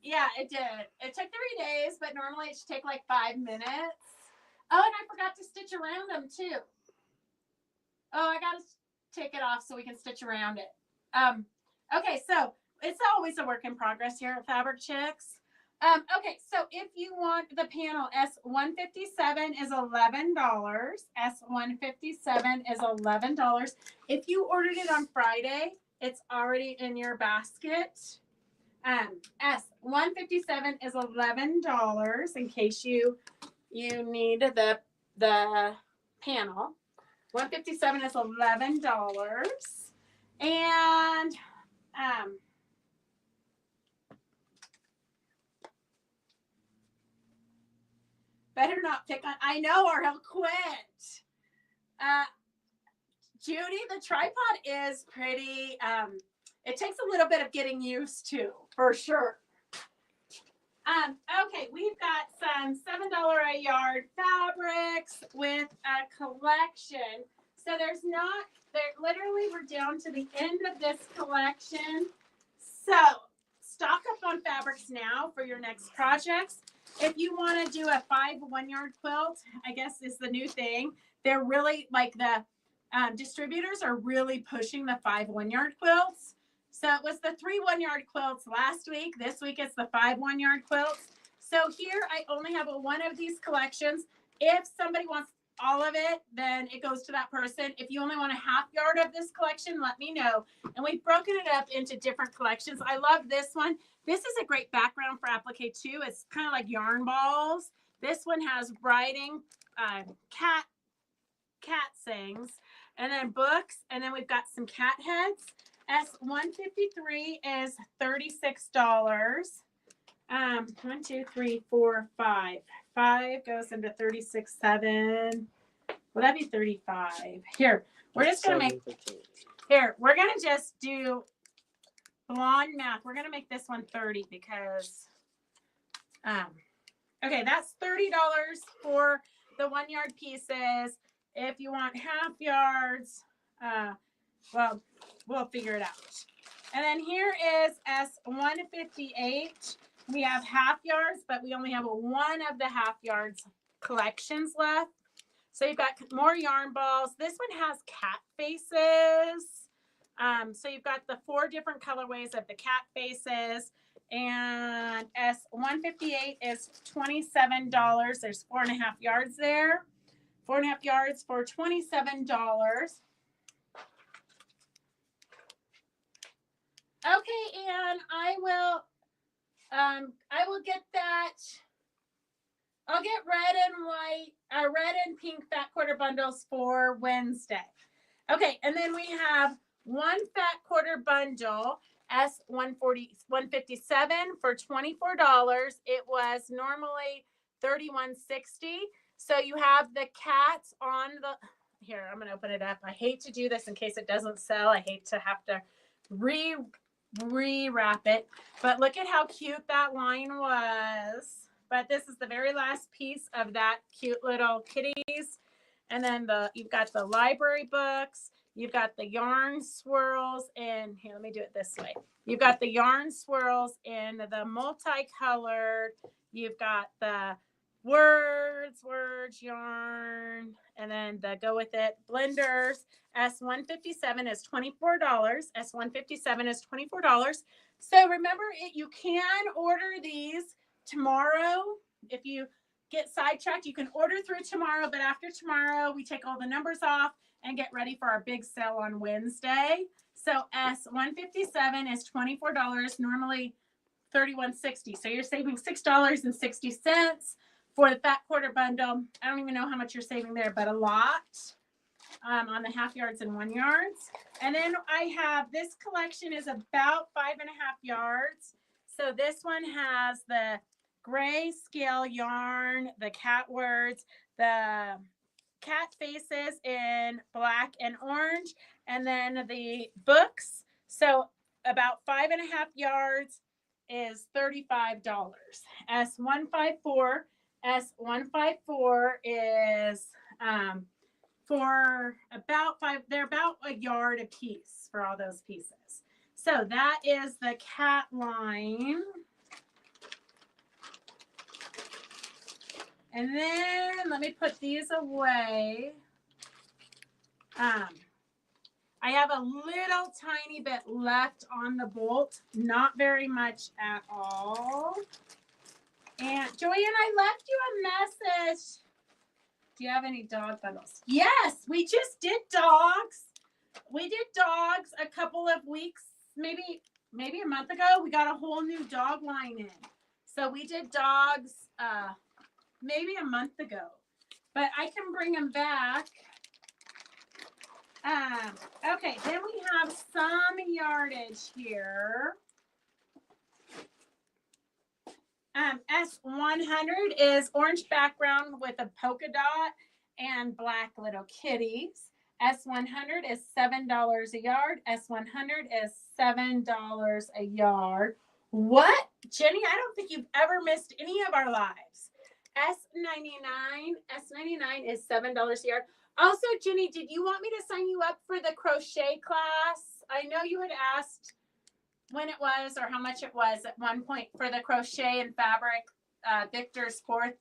Yeah, it did. It took 3 days, but normally it should take like 5 minutes. Oh, and I forgot to stitch around them too. Oh, I got to take it off so we can stitch around it. Okay, so it's always a work in progress here at Fabric Chicks. Okay, so if you want the panel S157 is $11. S157 is $11. If you ordered it on Friday, it's already in your basket. S157 is $11 in case you need the panel. 157 is $11. And better not pick on, I know, or he'll quit. Judy, the tripod is pretty, it takes a little bit of getting used to, for sure. Okay, we've got some $7 a yard fabrics with a collection. So literally we're down to the end of this collection. So stock up on fabrics now for your next projects. If you want to do a 5 1-yard quilt, I guess is the new thing. They're really like the distributors are really pushing the 5 1-yard quilts. So it was the 3 1-yard quilts last week. This week it's the 5 1-yard quilts. So here I only have one of these collections. If somebody wants all of it, then it goes to that person. If you only want a half yard of this collection, let me know. And we've broken it up into different collections. I love this one. This is a great background for applique too. It's kind of like yarn balls. This one has writing, cat sings, and then books. And then we've got some cat heads. S153 is $36. 1, 2, 3, 4, 5. 5 goes into 36.7. Well, that'd be 35. Here, we're just gonna make. Here, we're gonna just do blonde math. We're gonna make this one 30 because. Okay, that's $30 for the 1-yard pieces. If you want half yards, well, we'll figure it out. And then here is S158. We have half yards, but we only have one of the half yards collections left. So you've got more yarn balls. This one has cat faces. So you've got the 4 different colorways of the cat faces. And S158 is $27. There's 4.5 yards there. 4.5 yards for $27. Okay, and I will get that. I'll get red and pink fat quarter bundles for Wednesday. Okay, and then we have one fat quarter bundle, S157 for $24. It was normally $31.60. So you have the cats on the, here, I'm going to open it up. I hate to do this in case it doesn't sell. I hate to have to rewrap it, but look at how cute that line was. But this is the very last piece of that cute little kitties. And then you've got the library books. You've got the yarn swirls in here. Let me do it this way. You've got the yarn swirls in the multicolored. You've got the words, yarn, and then the go with it blenders. S157 is $24. S157 is $24. So remember, you can order these tomorrow. If you get sidetracked, you can order through tomorrow, but after tomorrow, we take all the numbers off and get ready for our big sale on Wednesday. So S157 is $24, normally $31.60. So you're saving $6.60 for the fat quarter bundle. I don't even know how much you're saving there, but a lot on the half yards and 1 yards. And then I have, this collection is about 5.5 yards. So this one has the gray scale yarn, the cat words, the cat faces in black and orange, and then the books. So about 5.5 yards is $35. S154 is for about 5. They're about a yard a piece for all those pieces. So that is the cat line. And then let me put these away. I have a little tiny bit left on the bolt, not very much at all. And Joanne, I left you a message. Do you have any dog bundles? Yes, we just did dogs. We did dogs a couple of weeks, maybe a month ago. We got a whole new dog line in. So we did dogs maybe a month ago. But I can bring them back. Okay, then we have some yardage here. S100 is orange background with a polka dot and black little kitties. S100 is $7 a yard. S100 is $7 a yard. What? Jenny, I don't think you've ever missed any of our lives. S99 is $7 a yard. Also, Jenny, did you want me to sign you up for the crochet class? I know you had asked when it was or how much it was at one point for the crochet and fabric Victor's 4th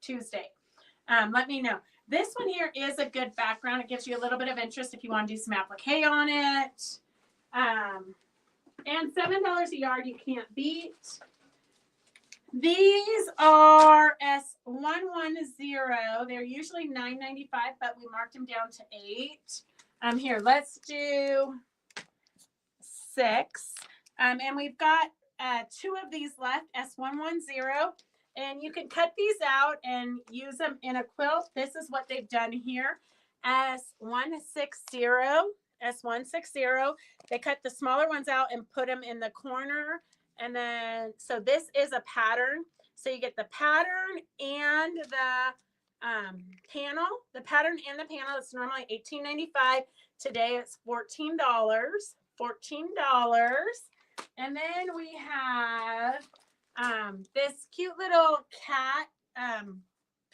Tuesday. Let me know. This one here is a good background. It gives you a little bit of interest if you want to do some applique on it. And $7 a yard you can't beat. These are S110. They're usually $9.95, but we marked them down to $8. Here, let's do 6. And we've got 2 of these left, S110. And you can cut these out and use them in a quilt. This is what they've done here. S160. They cut the smaller ones out and put them in the corner. And then, so this is a pattern. So you get the pattern and the panel. The pattern and the panel is normally $18.95. Today it's $14. And then we have this cute little cat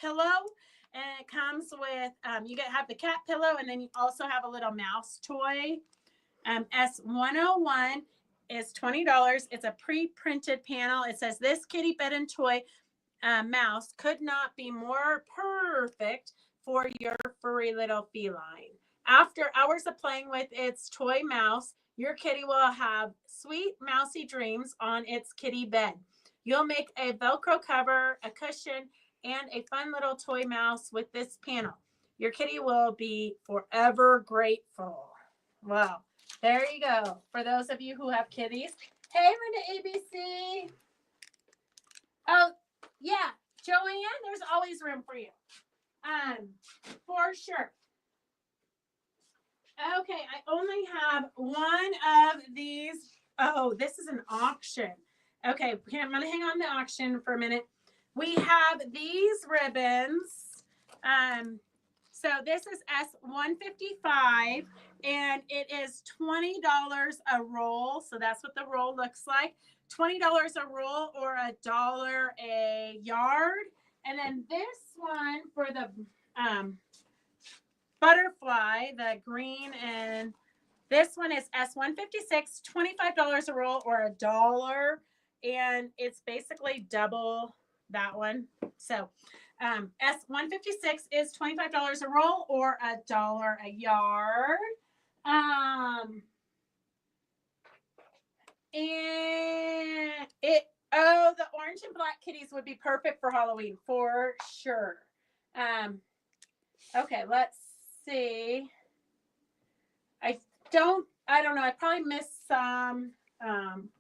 pillow. And it comes with, you have the cat pillow, and then you also have a little mouse toy. S101 is $20. It's a pre-printed panel. It says, this kitty bed and toy mouse could not be more perfect for your furry little feline. After hours of playing with its toy mouse, your kitty will have sweet mousy dreams on its kitty bed. You'll make a Velcro cover, a cushion, and a fun little toy mouse with this panel. Your kitty will be forever grateful. Wow. There you go. For those of you who have kitties. Hey, Linda ABC. Oh, yeah. Joanne, there's always room for you. For sure. Okay, I only have one of these. Oh, this is an auction. Okay, I'm going to hang on the auction for a minute. We have these ribbons. So this is S155, and it is $20 a roll. So that's what the roll looks like. $20 a roll or $1 a yard. And then this one for the butterfly, the green, and this one is S156, $25 a roll or $1. And it's basically double that one. So S156 is $25 a roll or $1 a yard. And the orange and black kitties would be perfect for Halloween for sure. Okay, let's see. I don't know. I probably missed some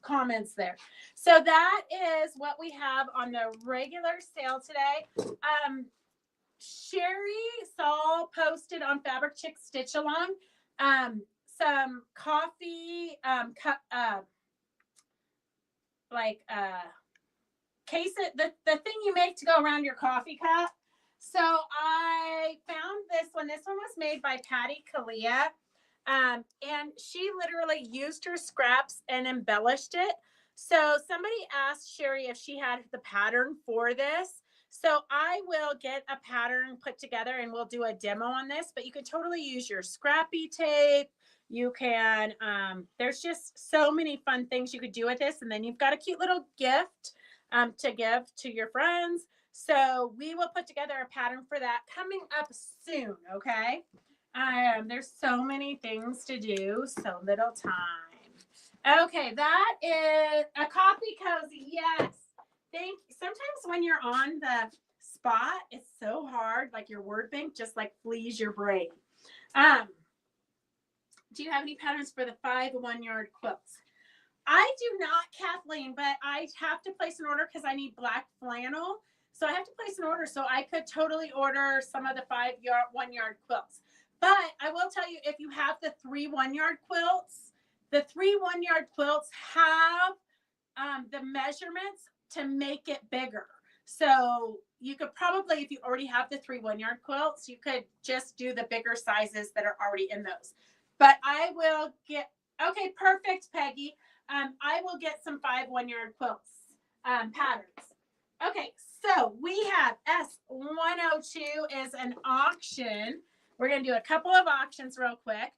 comments there. So that is what we have on the regular sale today. Sherry Saul posted on Fabric Chick Stitch Along some coffee case it the thing you make to go around your coffee cup. So I found this one. This one was made by Patty Kalia. And she literally used her scraps and embellished it. So somebody asked Sherry if she had the pattern for this. So I will get a pattern put together and we'll do a demo on this, but you can totally use your scrappy tape. You can, there's just so many fun things you could do with this. And then you've got a cute little gift to give to your friends. So we will put together a pattern for that coming up soon, okay? There's so many things to do, so little time. Okay, that is a coffee cozy. Yes. Sometimes when you're on the spot, it's so hard, like your word bank just like flees your brain. Do you have any patterns for the 5 1-yard quilts? I do not, Kathleen, but I have to place an order because I need black flannel. So I have to place an order. So I could totally order some of the 5 1-yard quilts. But I will tell you, if you have the 3 1-yard quilts, the 3 1-yard quilts have the measurements to make it bigger. So you could probably, if you already have the 3 1-yard quilts, you could just do the bigger sizes that are already in those. But I will get, okay, perfect, Peggy. I will get some 5 1-yard quilts patterns. Okay, so we have S102 is an auction. We're going to do a couple of auctions real quick.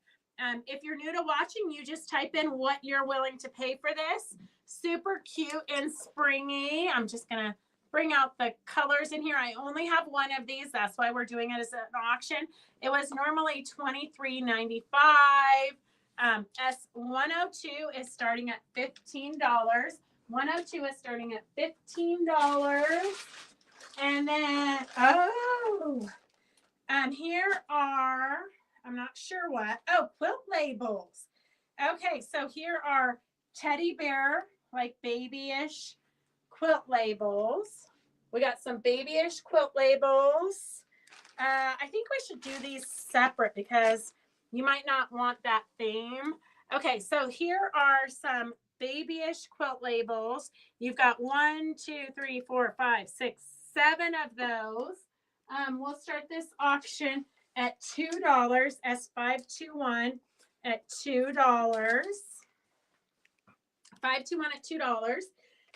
If you're new to watching, you just type in what you're willing to pay for this. Super cute and springy. I'm just going to bring out the colors in here. I only have one of these. That's why we're doing it as an auction. It was normally $23.95. S102 is starting at $15. 102 is starting at $15. And then, here are, I'm not sure what. Oh, quilt labels. Okay, so here are teddy bear, like babyish quilt labels. We got some babyish quilt labels. I think we should do these separate because you might not want that theme. Okay, so here are some babyish quilt labels. You've got 1, 2, 3, 4, 5, 6, 7 of those. We'll start this auction at $2, S521 at $2. 521 at $2.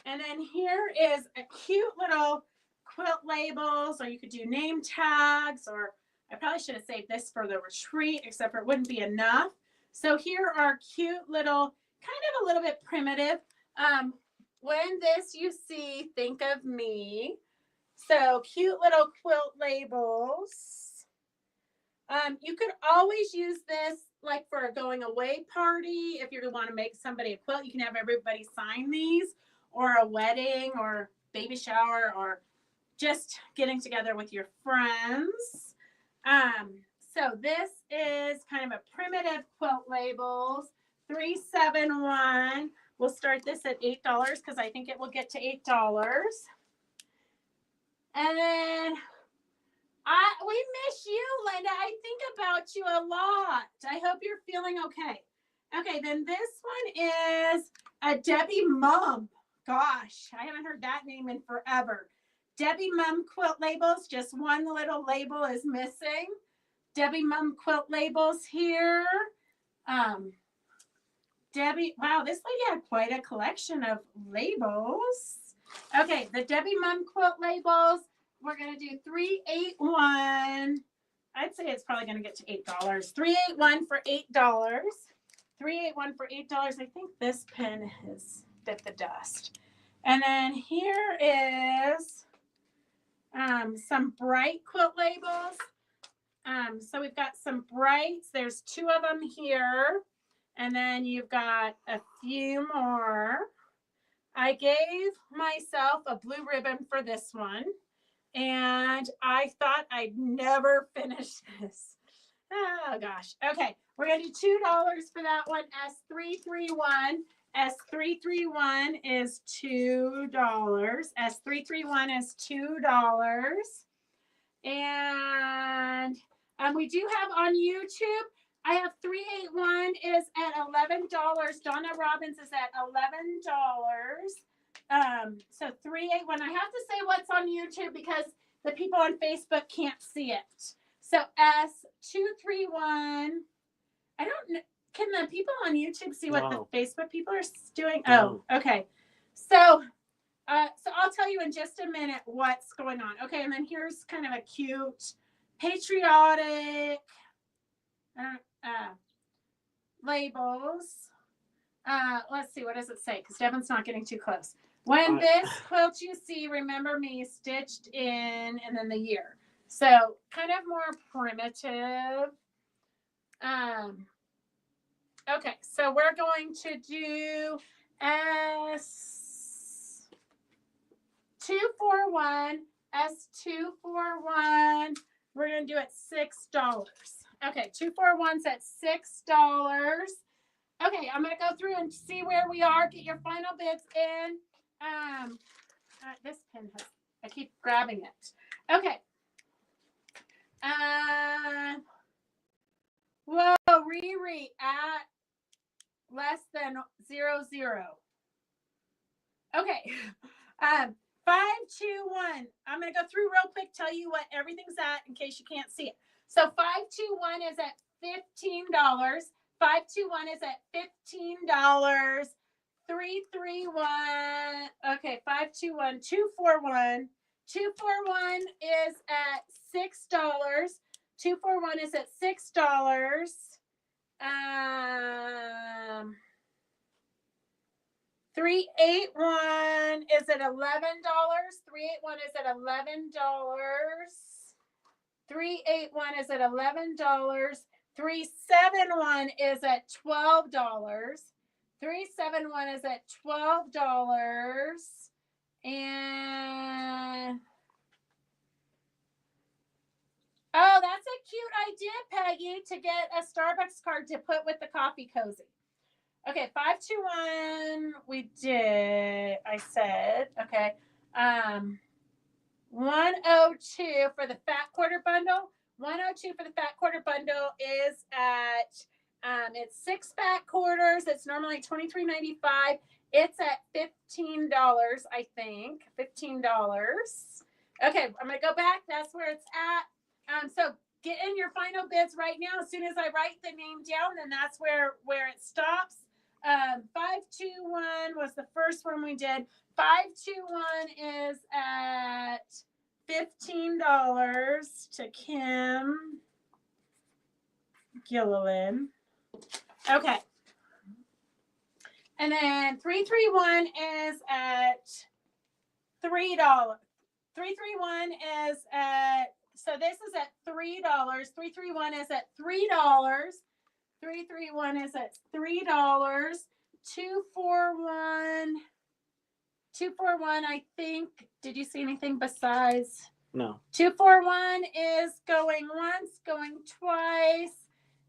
And then here is a cute little quilt labels, or you could do name tags, or I probably should have saved this for the retreat, except for it wouldn't be enough. So here are cute little, kind of a little bit primitive. When this you see, think of me. So cute little quilt labels. You could always use this like for a going away party. If you want to make somebody a quilt, you can have everybody sign these, or a wedding or baby shower, or just getting together with your friends. So this is kind of a primitive quilt labels, 371. We'll start this at $8 because I think it will get to $8. And then we miss you, Linda. I think about you a lot. I hope you're feeling okay. Okay, then this one is a Debbie Mum. Gosh, I haven't heard that name in forever. Debbie Mum quilt labels. Just one little label is missing. Debbie Mum quilt labels here. Debbie, wow, this lady had quite a collection of labels. Okay, the Debbie Mum quilt labels. We're going to do 381. I'd say it's probably going to get to $8. 381 for $8. 381 for $8. I think this pen has bit the dust. And then here is some bright quilt labels. So we've got some brights. There's 2 of them here. And then you've got a few more. I gave myself a blue ribbon for this one. And I thought I'd never finish this. Oh, gosh. Okay, we're going to do $2 for that one. S331. S331 is $2. S331 is $2. And we do have on YouTube, I have 381 is at $11. Donna Robbins is at $11. So 381. I have to say what's on YouTube because the people on Facebook can't see it. So S231. I don't know. Can the people on YouTube see what the Facebook people are doing? No. Oh, okay. So I'll tell you in just a minute what's going on. Okay, and then here's kind of a cute patriotic labels. Let's see, what does it say? Because Devin's not getting too close. When this quilt you see, remember me, stitched in, and then the year. So kind of more primitive. Okay, so we're going to do S241, S241. We're going to do it $6. Okay, 241's at $6. Okay, I'm going to go through and see where we are. Get your final bids in. This pin has, I keep grabbing it. Okay. Whoa, Riri at less than 00. Okay. 521. I'm going to go through real quick, tell you what everything's at in case you can't see it. So 521 is at $15. 521 is at $15. 331. Okay, 521. 241. 241 is at $6. 241 is at $6. 381 is at $11. 381 is at $11. 381 is at $11. 371 is at $12. 371 is at $12. And oh, that's a cute idea, Peggy, to get a Starbucks card to put with the coffee cozy. Okay, 521 we did. I said, okay. 102 for the fat quarter bundle. 102 for the fat quarter bundle is at it's 6 fat quarters. It's normally $23.95. It's at $15, I think. $15. Okay, I'm gonna go back. That's where it's at. So get in your final bids right now. As soon as I write the name down, then that's where it stops. 521 was the first one we did. 521 is at $15 to Kim Gilliland. Okay. And then 331 is at $3. 331 is at, so this is at $3. 331 is at $3. 331 is at $3. 241, I think. Did you see anything besides? No. 241 is going once, going twice,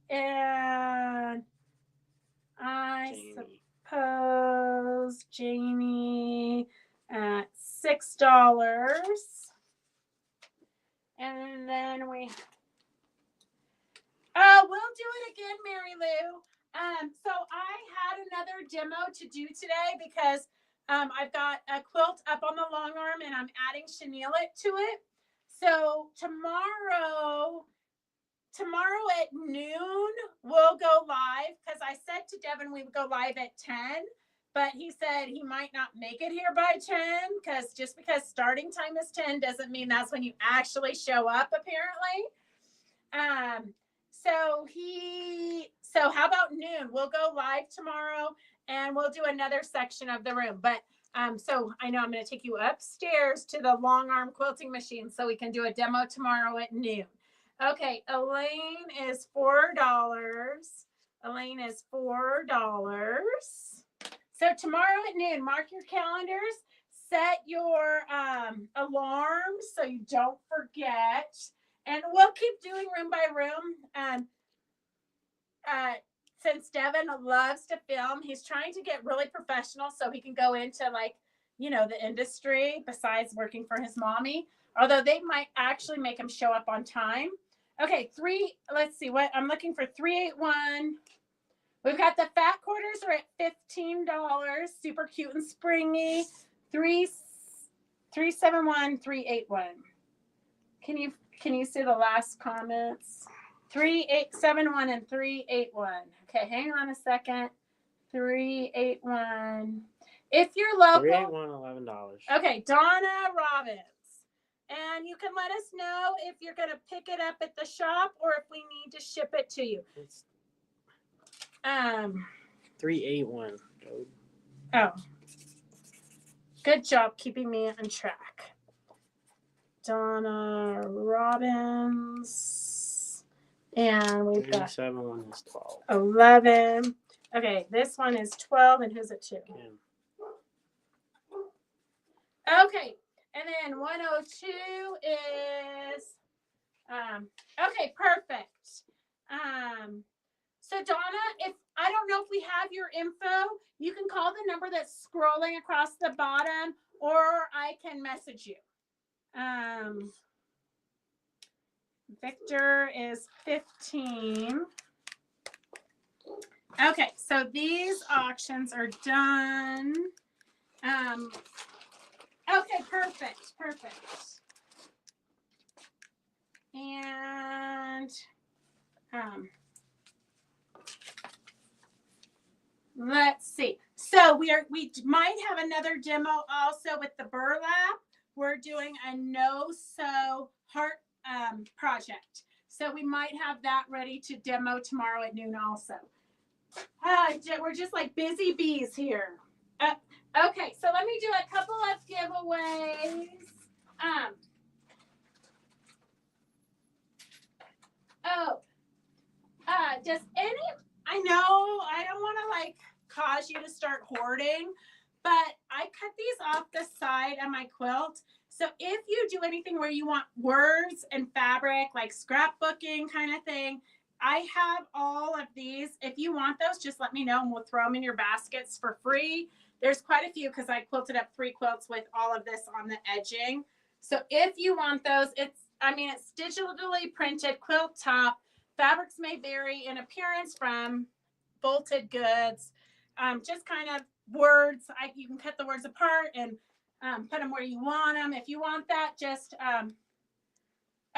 and I suppose Jamie at $6. And then we'll do it again, Mary Lou. So I had another demo to do today because I've got a quilt up on the long arm and I'm adding chenille to it. So tomorrow at noon, we'll go live because I said to Devin we would go live at 10, but he said he might not make it here by 10 because just because starting time is 10 doesn't mean that's when you actually show up, apparently. So how about noon? We'll go live tomorrow and we'll do another section of the room. But so I know I'm going to take you upstairs to the long arm quilting machine so we can do a demo tomorrow at noon. Okay, Elaine is $4. Elaine is $4. So tomorrow at noon, mark your calendars, set your alarms so you don't forget. And we'll keep doing room by room. Since Devin loves to film, he's trying to get really professional so he can go into the industry besides working for his mommy. Although they might actually make him show up on time. Okay, let's see what I'm looking for. 381. We've got the fat quarters are at $15. Super cute and springy. 371, 381. Can you see the last comments? 3871 and 381. Okay, hang on a second. 381. If you're local. 381, $11. Okay, Donna Robbins. And you can let us know if you're going to pick it up at the shop or if we need to ship it to you. It's 381. Oh. Good job keeping me on track. Donna Robbins. And we've got 37 is 12. 11. Okay, this one is 12. And who's it to? Kim. Okay, and then 102 is, okay, perfect. So Donna, if I don't know if we have your info, you can call the number that's scrolling across the bottom, or I can message you. Victor is 15. Okay, so these auctions are done. Okay, perfect. And let's see. So we might have another demo also with the burlap. We're doing a no-sew heart project. So we might have that ready to demo tomorrow at noon also. We're just like busy bees here. Okay, so let me do a couple of giveaways. I know I don't want to like cause you to start hoarding, but I cut these off the side of my quilt. So if you do anything where you want words and fabric, like scrapbooking kind of thing, I have all of these. If you want those, just let me know and we'll throw them in your baskets for free. There's quite a few because I quilted up 3 quilts with all of this on the edging. So if you want those, it's digitally printed quilt top. Fabrics may vary in appearance from bolted goods, just kind of words. You can cut the words apart and put them where you want them. If you want that, just,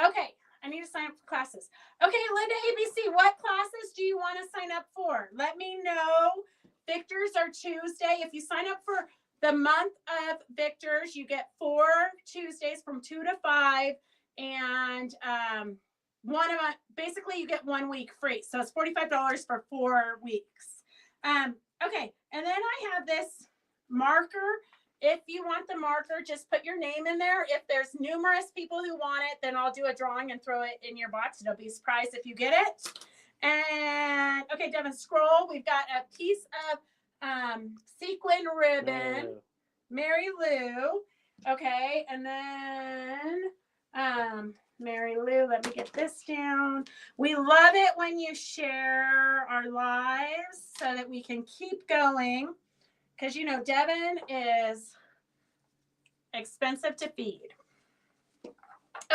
okay, I need to sign up for classes. Okay, Linda ABC, what classes do you want to sign up for? Let me know. Victor's are Tuesday. If you sign up for the month of Victor's, you get 4 Tuesdays from 2 to 5. And one of them, basically you get 1 week free. So it's $45 for 4 weeks. Okay, and then I have this marker. If you want the marker, just put your name in there. If there's numerous people who want it, then I'll do a drawing and throw it in your box. Don't be surprised if you get it. And okay, Devin, scroll. We've got a piece of sequin ribbon. Mary Lou. Okay, and then Mary Lou, let me get this down. We love it when you share our lives so that we can keep going. Because, you know, Devin is expensive to feed.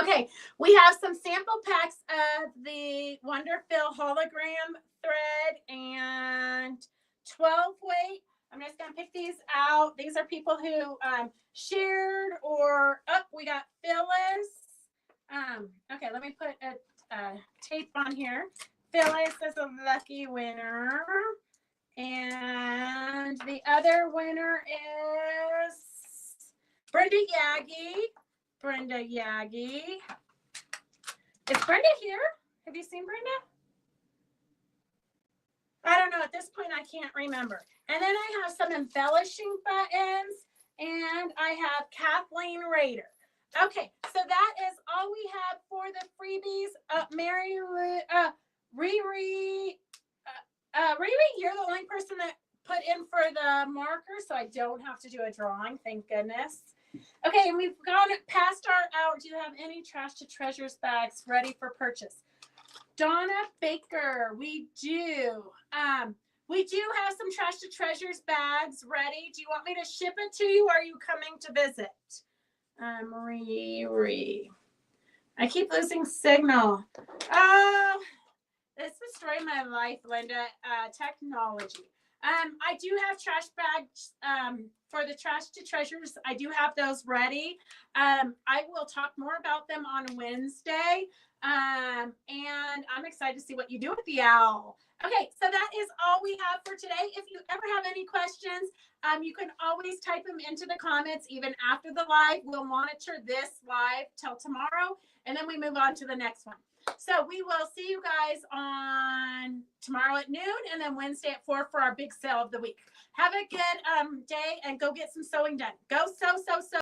Okay, we have some sample packs of the Wonderfill hologram thread and 12 weight. I'm just going to pick these out. These are people who shared or, we got Phyllis. Okay, let me put a tape on here. Phyllis is a lucky winner. And the other winner is Brenda Yagi. Brenda Yagi. Is Brenda here? Have you seen Brenda? I don't know. At this point, I can't remember. And then I have some embellishing buttons. And I have Kathleen Rader. Okay, so that is all we have for the freebies. Riri, you're the only person that put in for the marker, so I don't have to do a drawing. Thank goodness. Okay, and we've gone past our hour. Do you have any Trash to Treasures bags ready for purchase? Donna Baker, we do. We do have some Trash to Treasures bags ready. Do you want me to ship it to you, or are you coming to visit? I keep losing signal. Oh, this is destroying my life, Linda. Technology. I do have trash bags for the Trash to Treasures. I do have those ready. I will talk more about them on Wednesday. And I'm excited to see what you do with the owl. Okay, so that is all we have for today. If you ever have any questions, you can always type them into the comments even after the live. We'll monitor this live till tomorrow, and then we move on to the next one. So we will see you guys on tomorrow at noon and then Wednesday at 4 for our big sale of the week. Have a good day and go get some sewing done. Go sew, sew, sew.